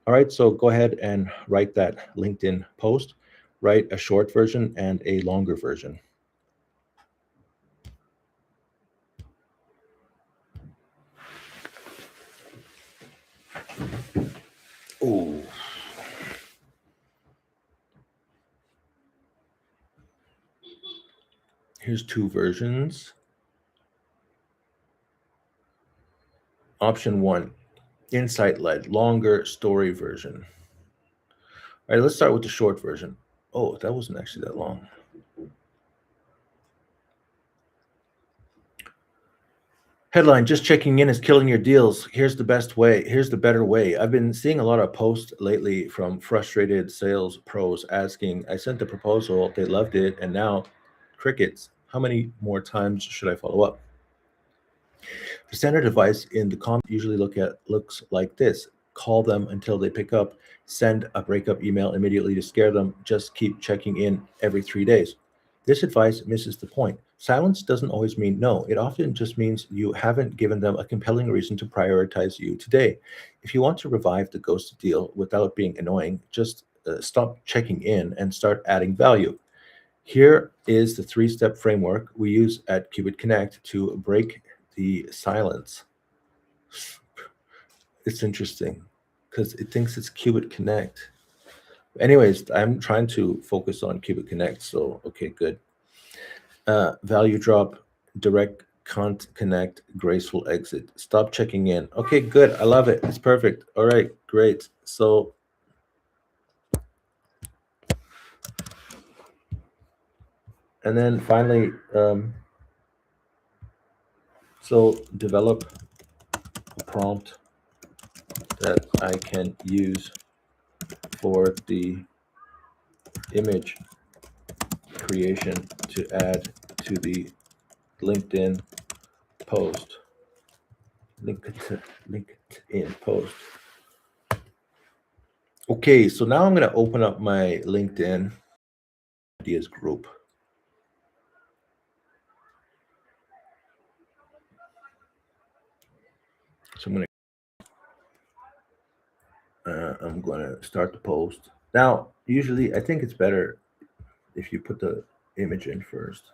All right, so go ahead and write that LinkedIn post. Write a short version and a longer version. Oh, here's 2 versions. Option 1, insight-led, longer story version. All right, let's start with the short version. Oh, that wasn't actually that long. Headline, just checking in is killing your deals. Here's the best way. Here's the better way. I've been seeing a lot of posts lately from frustrated sales pros asking, I sent the proposal, they loved it, and now crickets. How many more times should I follow up? The standard advice in the comment usually looks like this. Call them until they pick up. Send a breakup email immediately to scare them. Just keep checking in every 3 days. This advice misses the point. Silence doesn't always mean no. It often just means you haven't given them a compelling reason to prioritize you today. If you want to revive the ghosted deal without being annoying, just stop checking in and start adding value. Here is the 3-step framework we use at Qubit Connect to break the silence. It's interesting because it thinks it's Qubit Connect. Anyways, I'm trying to focus on Qubit Connect, so okay, good. Value drop, direct connect, graceful exit. Stop checking in. Okay, good. I love it. It's perfect. All right, great. So and then finally, so develop a prompt that I can use for the image creation to add to the LinkedIn post. LinkedIn post. Okay, so now I'm going to open up my LinkedIn ideas group. So I'm going to start the post. Now, usually I think it's better if you put the image in first.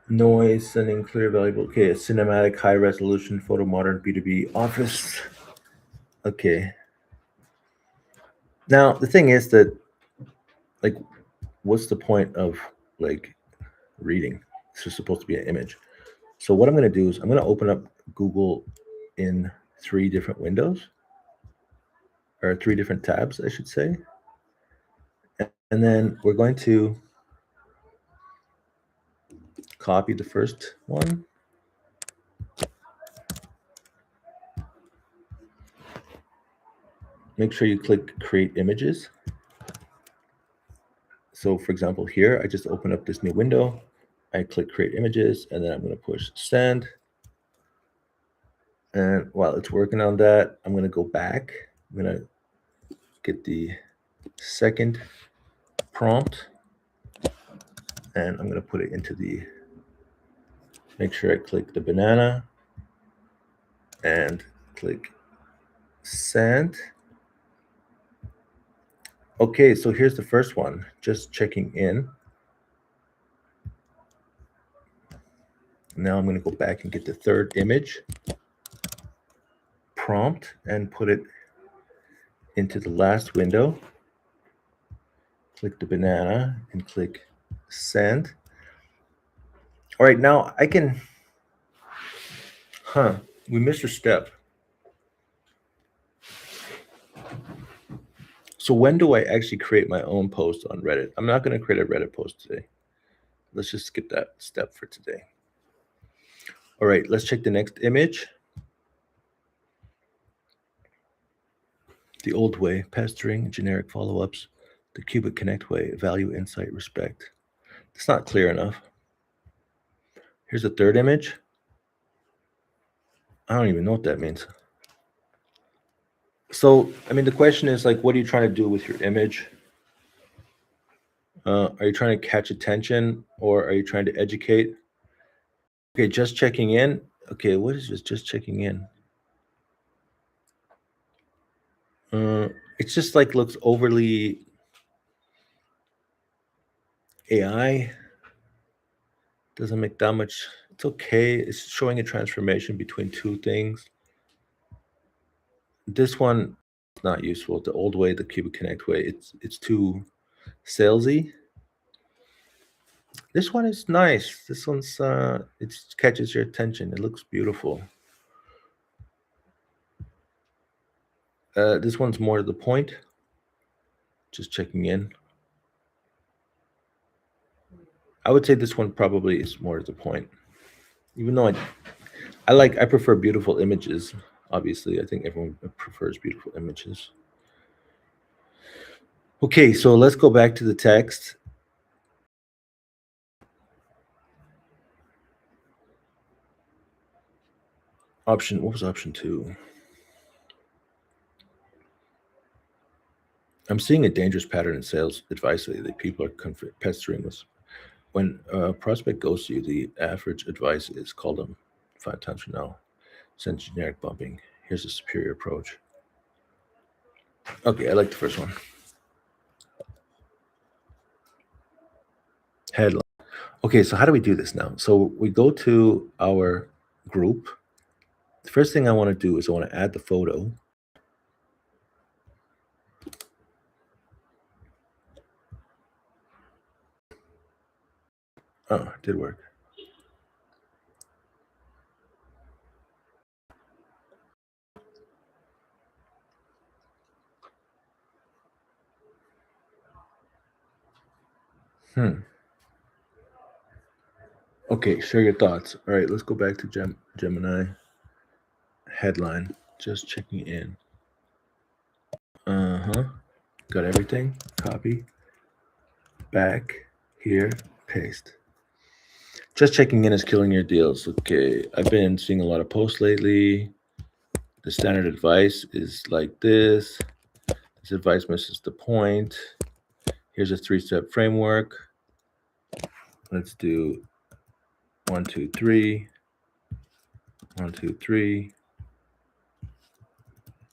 Noise, sending clear, valuable. Okay, a cinematic, high resolution, photo, modern, B2B, office. Okay. Now, the thing is that, like, what's the point of, like, reading? It's just supposed to be an image. So what I'm going to do is I'm going to open up Google in 3 different windows, or 3 different tabs, I should say. And then we're going to copy the first one. Make sure you click Create Images. So for example, here, I just open up this new window. I click Create Images, and then I'm going to push Send. And while it's working on that, I'm going to go back. I'm going to get the second prompt, and I'm going to put it into the, make sure I click the banana and click Send. Okay, so here's the first one, just checking in. Now I'm going to go back and get the third image prompt and put it into the last window. Click the banana and click Send. All right, now I can, we missed a step. So when do I actually create my own post on Reddit? I'm not going to create a Reddit post today. Let's just skip that step for today. All right, let's check the next image. The old way, pestering, generic follow-ups. The Qubit Connect way, value, insight, respect. It's not clear enough. Here's a third image. I don't even know what that means. So, I mean, the question is, like, what are you trying to do with your image? Are you trying to catch attention, or are you trying to educate? Okay, just checking in. Okay, what is this? Just checking in. It's just like looks overly AI. Doesn't make that much. It's okay. It's showing a transformation between 2 things. This one is not useful. The old way, the Qubit Connect way, it's too salesy. This one is nice. This one's it catches your attention. It looks beautiful. This one's more to the point. Just checking in. I would say this one probably is more to the point. Even though I prefer beautiful images. Obviously, I think everyone prefers beautiful images. Okay, so let's go back to the text. What was option 2? I'm seeing a dangerous pattern in sales advice lately. People are pestering us. When a prospect goes to you, the average advice is call them 5 times from now. Send generic bumping. Here's a superior approach. Okay, I like the first one. Headline. Okay, so how do we do this now? So we go to our group. The first thing I want to do is I want to add the photo. Oh, it did work. Okay, share your thoughts. All right, let's go back to Gemini. Headline, just checking in. Got everything. Copy. Back here, paste. Just checking in is killing your deals. Okay, I've been seeing a lot of posts lately. The standard advice is like this. This advice misses the point. Here's a 3-step framework. Let's do 1, 2, 3. 1, 2, 3.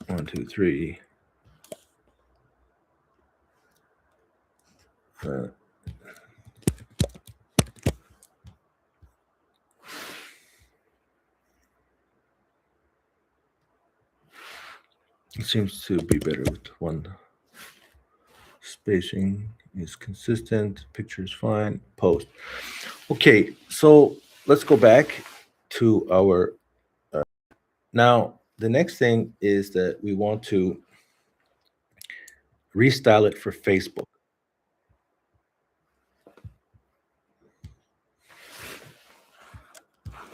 1, 2, 3. Uh, it seems to be better with one. Spacing is consistent. Picture is fine. Post. Okay, so let's go back to our. Now, the next thing is that we want to restyle it for Facebook.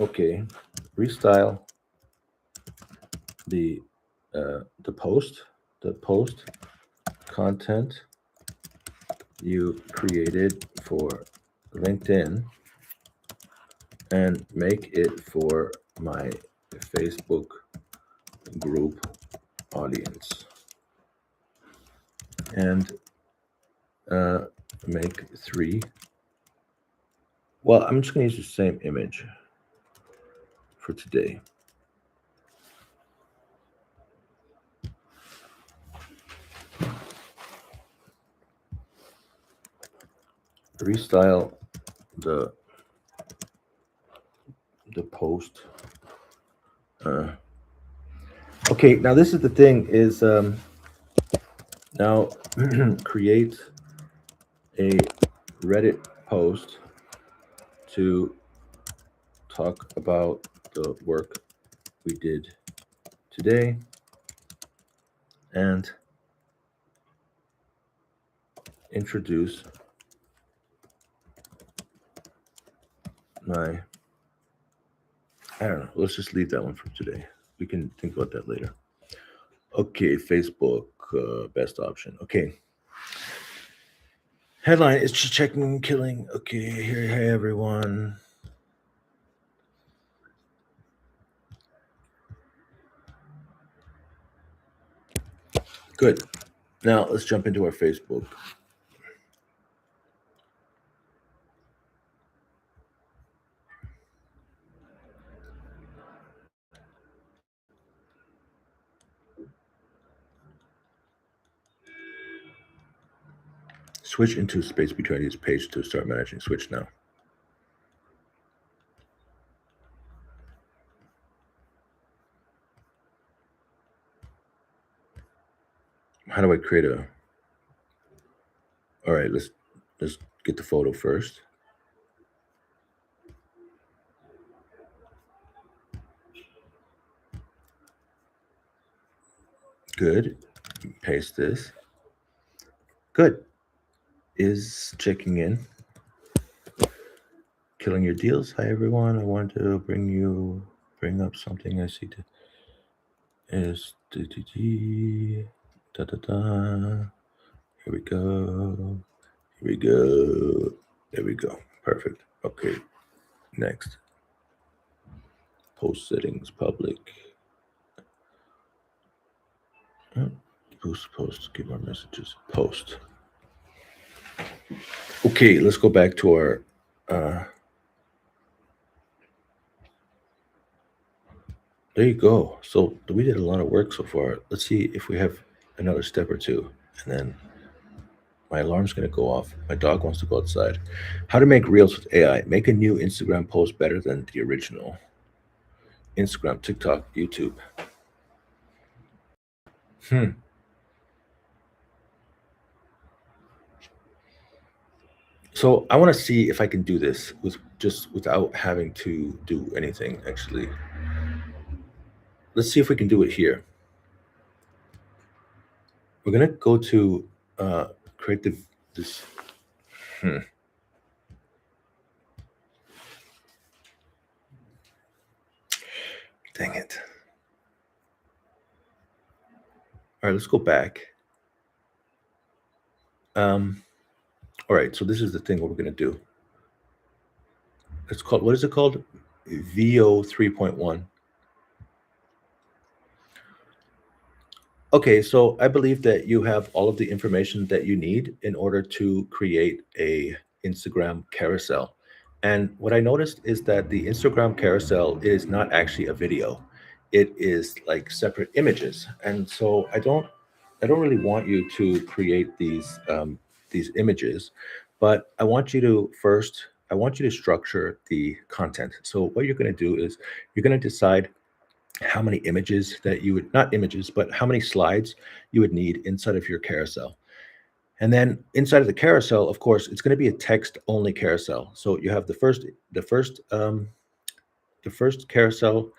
Okay, restyle the post content you created for LinkedIn and make it for my Facebook group audience. And make three. Well, I'm just going to use the same image for today. Restyle the post. Okay, now this is the thing is now create a Reddit post to talk about the work we did today and introduce my, I don't know, let's just leave that one for today. We can think about that later. Okay, Facebook, best option. Okay. Headline is just checking killing. Okay, here, hey everyone. Good. Now let's jump into our Facebook. Switch into space between these page to start managing. Switch now. How do I create a? All right, let's get the photo first. Good. Paste this. Good. Is checking in. Killing your deals. Hi everyone. I want to bring up something I see. Is da da da. Here we go. Here we go. There we go. Perfect. Okay. Next. Post settings public. Boost post. Give our messages. Post. Okay, let's go back to our there you go. So we did a lot of work so far. Let's see if we have another step or two. And then my alarm's going to go off. My dog wants to go outside. How to make reels with AI. Make a new Instagram post better than the original. Instagram, TikTok, YouTube. So I want to see if I can do this without having to do anything, actually. Let's see if we can do it here. We're going to go to create this. Dang it. All right, let's go back. All right, so this is the thing what we're going to do. It's called, what is it called? VO 3.1. Okay, so I believe that you have all of the information that you need in order to create a Instagram carousel. And what I noticed is that the Instagram carousel is not actually a video. It is like separate images. And so I don't really want you to create these these images, but I want you to structure the content. So what you're going to do is you're going to decide how many images that you would, not images, but how many slides you would need inside of your carousel. And then inside of the carousel, of course, it's going to be a text only carousel. So you have the first carousel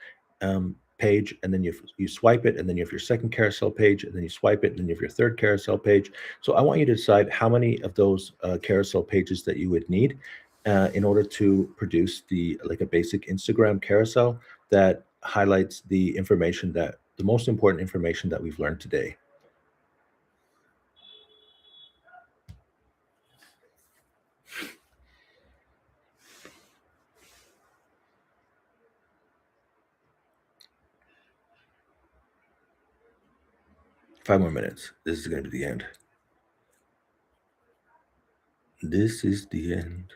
page, and then you swipe it, and then you have your second carousel page, and then you swipe it, and then you have your third carousel page. So I want you to decide how many of those carousel pages that you would need in order to produce a basic Instagram carousel that highlights the most important information that we've learned today. Five more minutes. This is going to be the end. This is the end.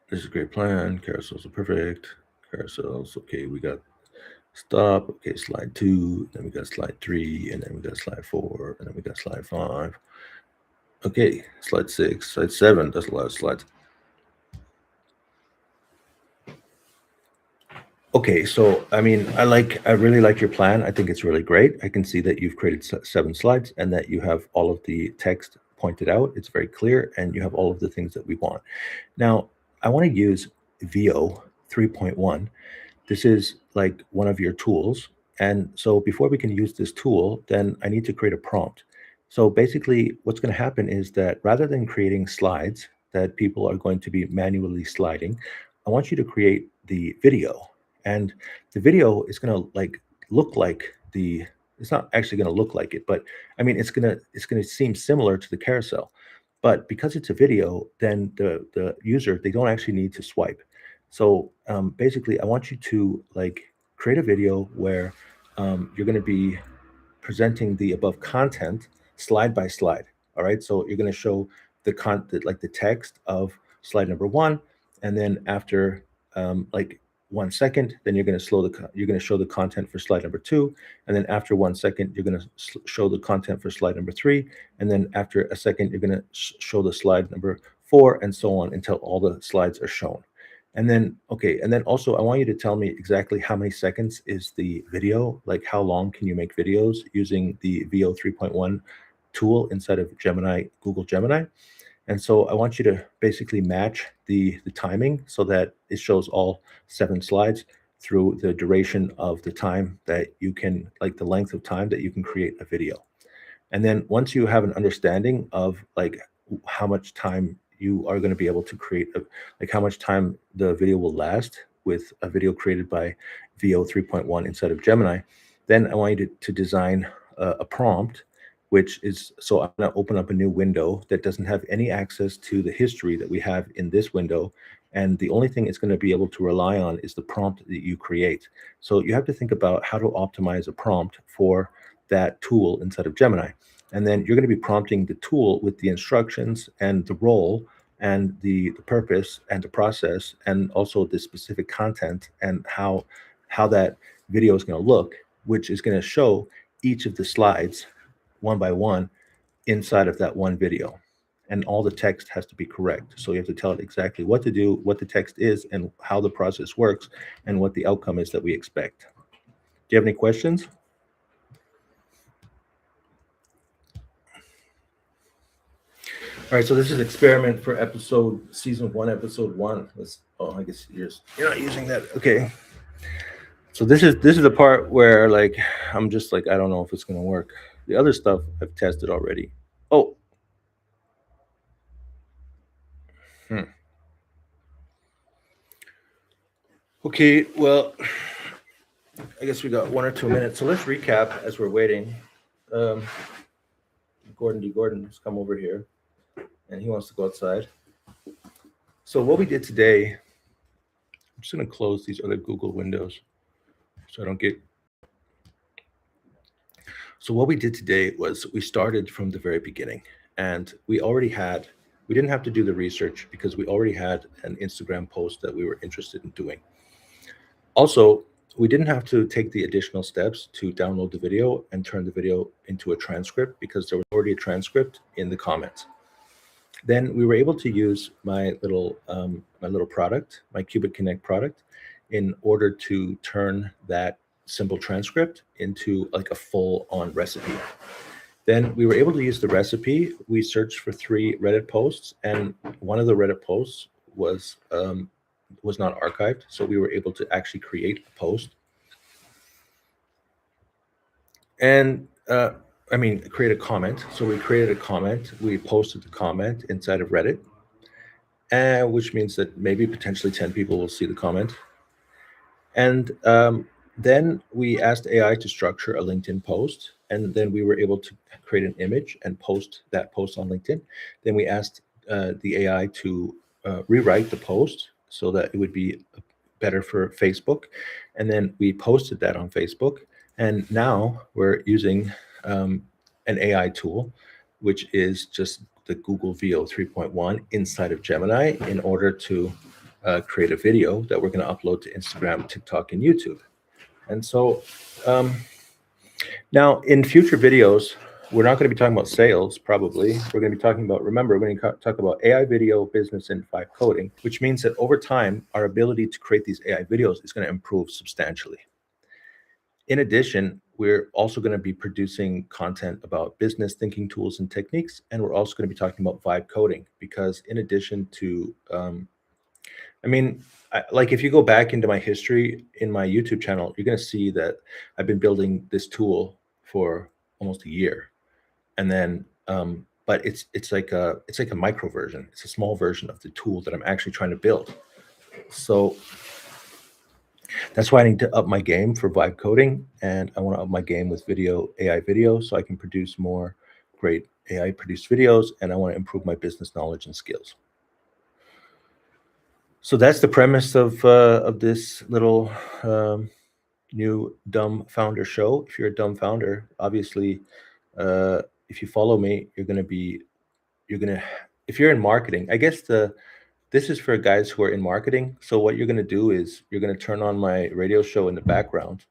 This is a great plan. Carousels are perfect. Carousels. Okay, we got stop. Okay, slide 2. Then we got slide 3. And then we got slide 4. And then we got slide 5. Okay, slide 6. Slide 7. That's a lot of slides. Okay, so I mean, I really like your plan. I think it's really great. I can see that you've created 7 slides and that you have all of the text pointed out. It's very clear, and you have all of the things that we want. Now, I want to use VO 3.1. This is like one of your tools. And so before we can use this tool, then I need to create a prompt. So basically, what's going to happen is that rather than creating slides that people are going to be manually sliding, I want you to create the video. And the video is going to look like it's not actually going to look like it, but I mean, it's going to seem similar to the carousel. But because it's a video, then the user, they don't actually need to swipe. So basically, I want you to create a video where you're going to be presenting the above content slide by slide. All right. So you're going to show the content, like the text of slide number 1, and then after 1 second, then you're going to show the content for slide number 2, and then after 1 second, you're going to show the content for slide number 3, and then after a second, you're going to show the slide number 4, and so on until all the slides are shown. And then, okay, and then also I want you to tell me exactly how many seconds is the video, like how long can you make videos using the VO 3.1 tool inside of Google Gemini. And so I want you to basically match the timing so that it shows all 7 slides through the duration of the time that you can, like the length of time that you can create a video. And then once you have an understanding of how much time you are going to be able to create, how much time the video will last with a video created by VO 3.1 inside of Gemini, then I want you to design a prompt, which is, so I'm going to open up a new window that doesn't have any access to the history that we have in this window. And the only thing it's going to be able to rely on is the prompt that you create. So you have to think about how to optimize a prompt for that tool inside of Gemini. And then you're going to be prompting the tool with the instructions and the role and the purpose and the process, and also the specific content and how that video is going to look, which is going to show each of the slides one by one inside of that one video. And all the text has to be correct. So you have to tell it exactly what to do, what the text is, and how the process works, and what the outcome is that we expect. Do you have any questions? All right, so this is experiment for season 1, episode 1. I guess you're not using that. Okay. So this is the part where I'm just I don't know if it's gonna work. The other stuff I've tested already. Oh. Okay, well, I guess we got 1 or 2 minutes. So let's recap as we're waiting. Gordon has come over here, and he wants to go outside. So what we did today, I'm just going to close these other Google windows so I don't get. So what we did today was we started from the very beginning, and we didn't have to do the research because we already had an Instagram post that we were interested in doing. Also, we didn't have to take the additional steps to download the video and turn the video into a transcript because there was already a transcript in the comments. Then we were able to use my little product, my Qubit Connect product, in order to turn that simple transcript into like a full-on recipe. Then we were able to use the recipe. We searched for 3 Reddit posts, and one of the Reddit posts was not archived, so we were able to actually create a post. And create a comment. So we created a comment. We posted the comment inside of Reddit, which means that maybe potentially 10 people will see the comment. And then we asked AI to structure a LinkedIn post, and then we were able to create an image and post that post on LinkedIn. Then we asked the AI to rewrite the post so that it would be better for Facebook. And then we posted that on Facebook. And now we're using an AI tool, which is just the Google VO 3.1 inside of Gemini in order to create a video that we're going to upload to Instagram, TikTok, and YouTube. And so now in future videos, we're not going to be talking about sales, probably. We're going to be talking about, remember, we're going to talk about AI video, business, and 5 coding, which means that over time, our ability to create these AI videos is going to improve substantially. In addition, we're also going to be producing content about business thinking tools and techniques, and we're also going to be talking about vibe coding because in addition to, like if you go back into my history in my YouTube channel, you're going to see that I've been building this tool for almost a year, and then, but it's like a micro version. It's a small version of the tool that I'm actually trying to build. So that's why I need to up my game for vibe coding, and I want to up my game with AI video, so I can produce more great AI produced videos, and I want to improve my business knowledge and skills. So that's the premise of this little new dumb founder show. If you're a dumb founder, obviously, if you follow me, if you're in marketing, I guess this is for guys who are in marketing. So what you're going to do is you're going to turn on my radio show in the background.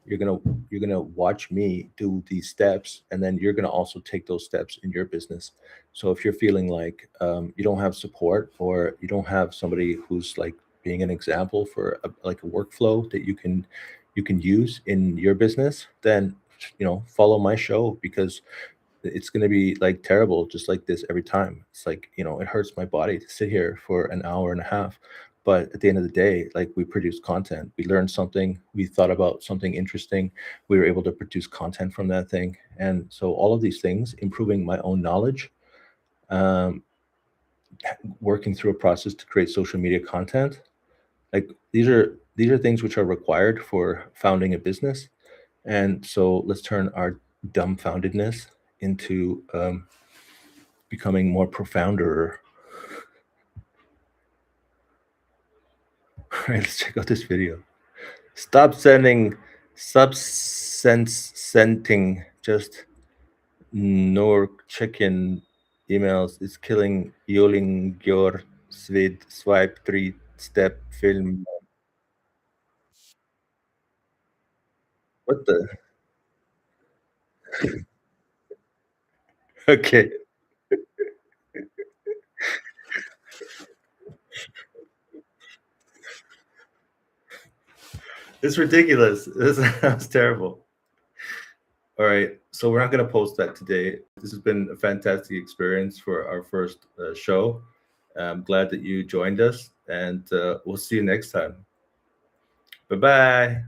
You're going to watch me do these steps, and then you're going to also take those steps in your business. So if you're feeling like you don't have support, or you don't have somebody who's like being an example for a workflow that you can use in your business, then follow my show, because it's going to be like terrible just like this every time. It's like, it hurts my body to sit here for an hour and a half, but at the end of the day, like, we produce content, we learned something, we thought about something interesting, we were able to produce content from that thing. And so all of these things, improving my own knowledge, working through a process to create social media content, like these are things which are required for founding a business. And so let's turn our dumbfoundedness into becoming more profounder. All right, let's check out this video. Stop sending sending just nor chicken emails. It's killing yoling your swipe 3-step film. What the? Okay. It's ridiculous. That's terrible. All right, so we're not going to post that today. This has been a fantastic experience for our first show. I'm glad that you joined us, and we'll see you next time. Bye-bye.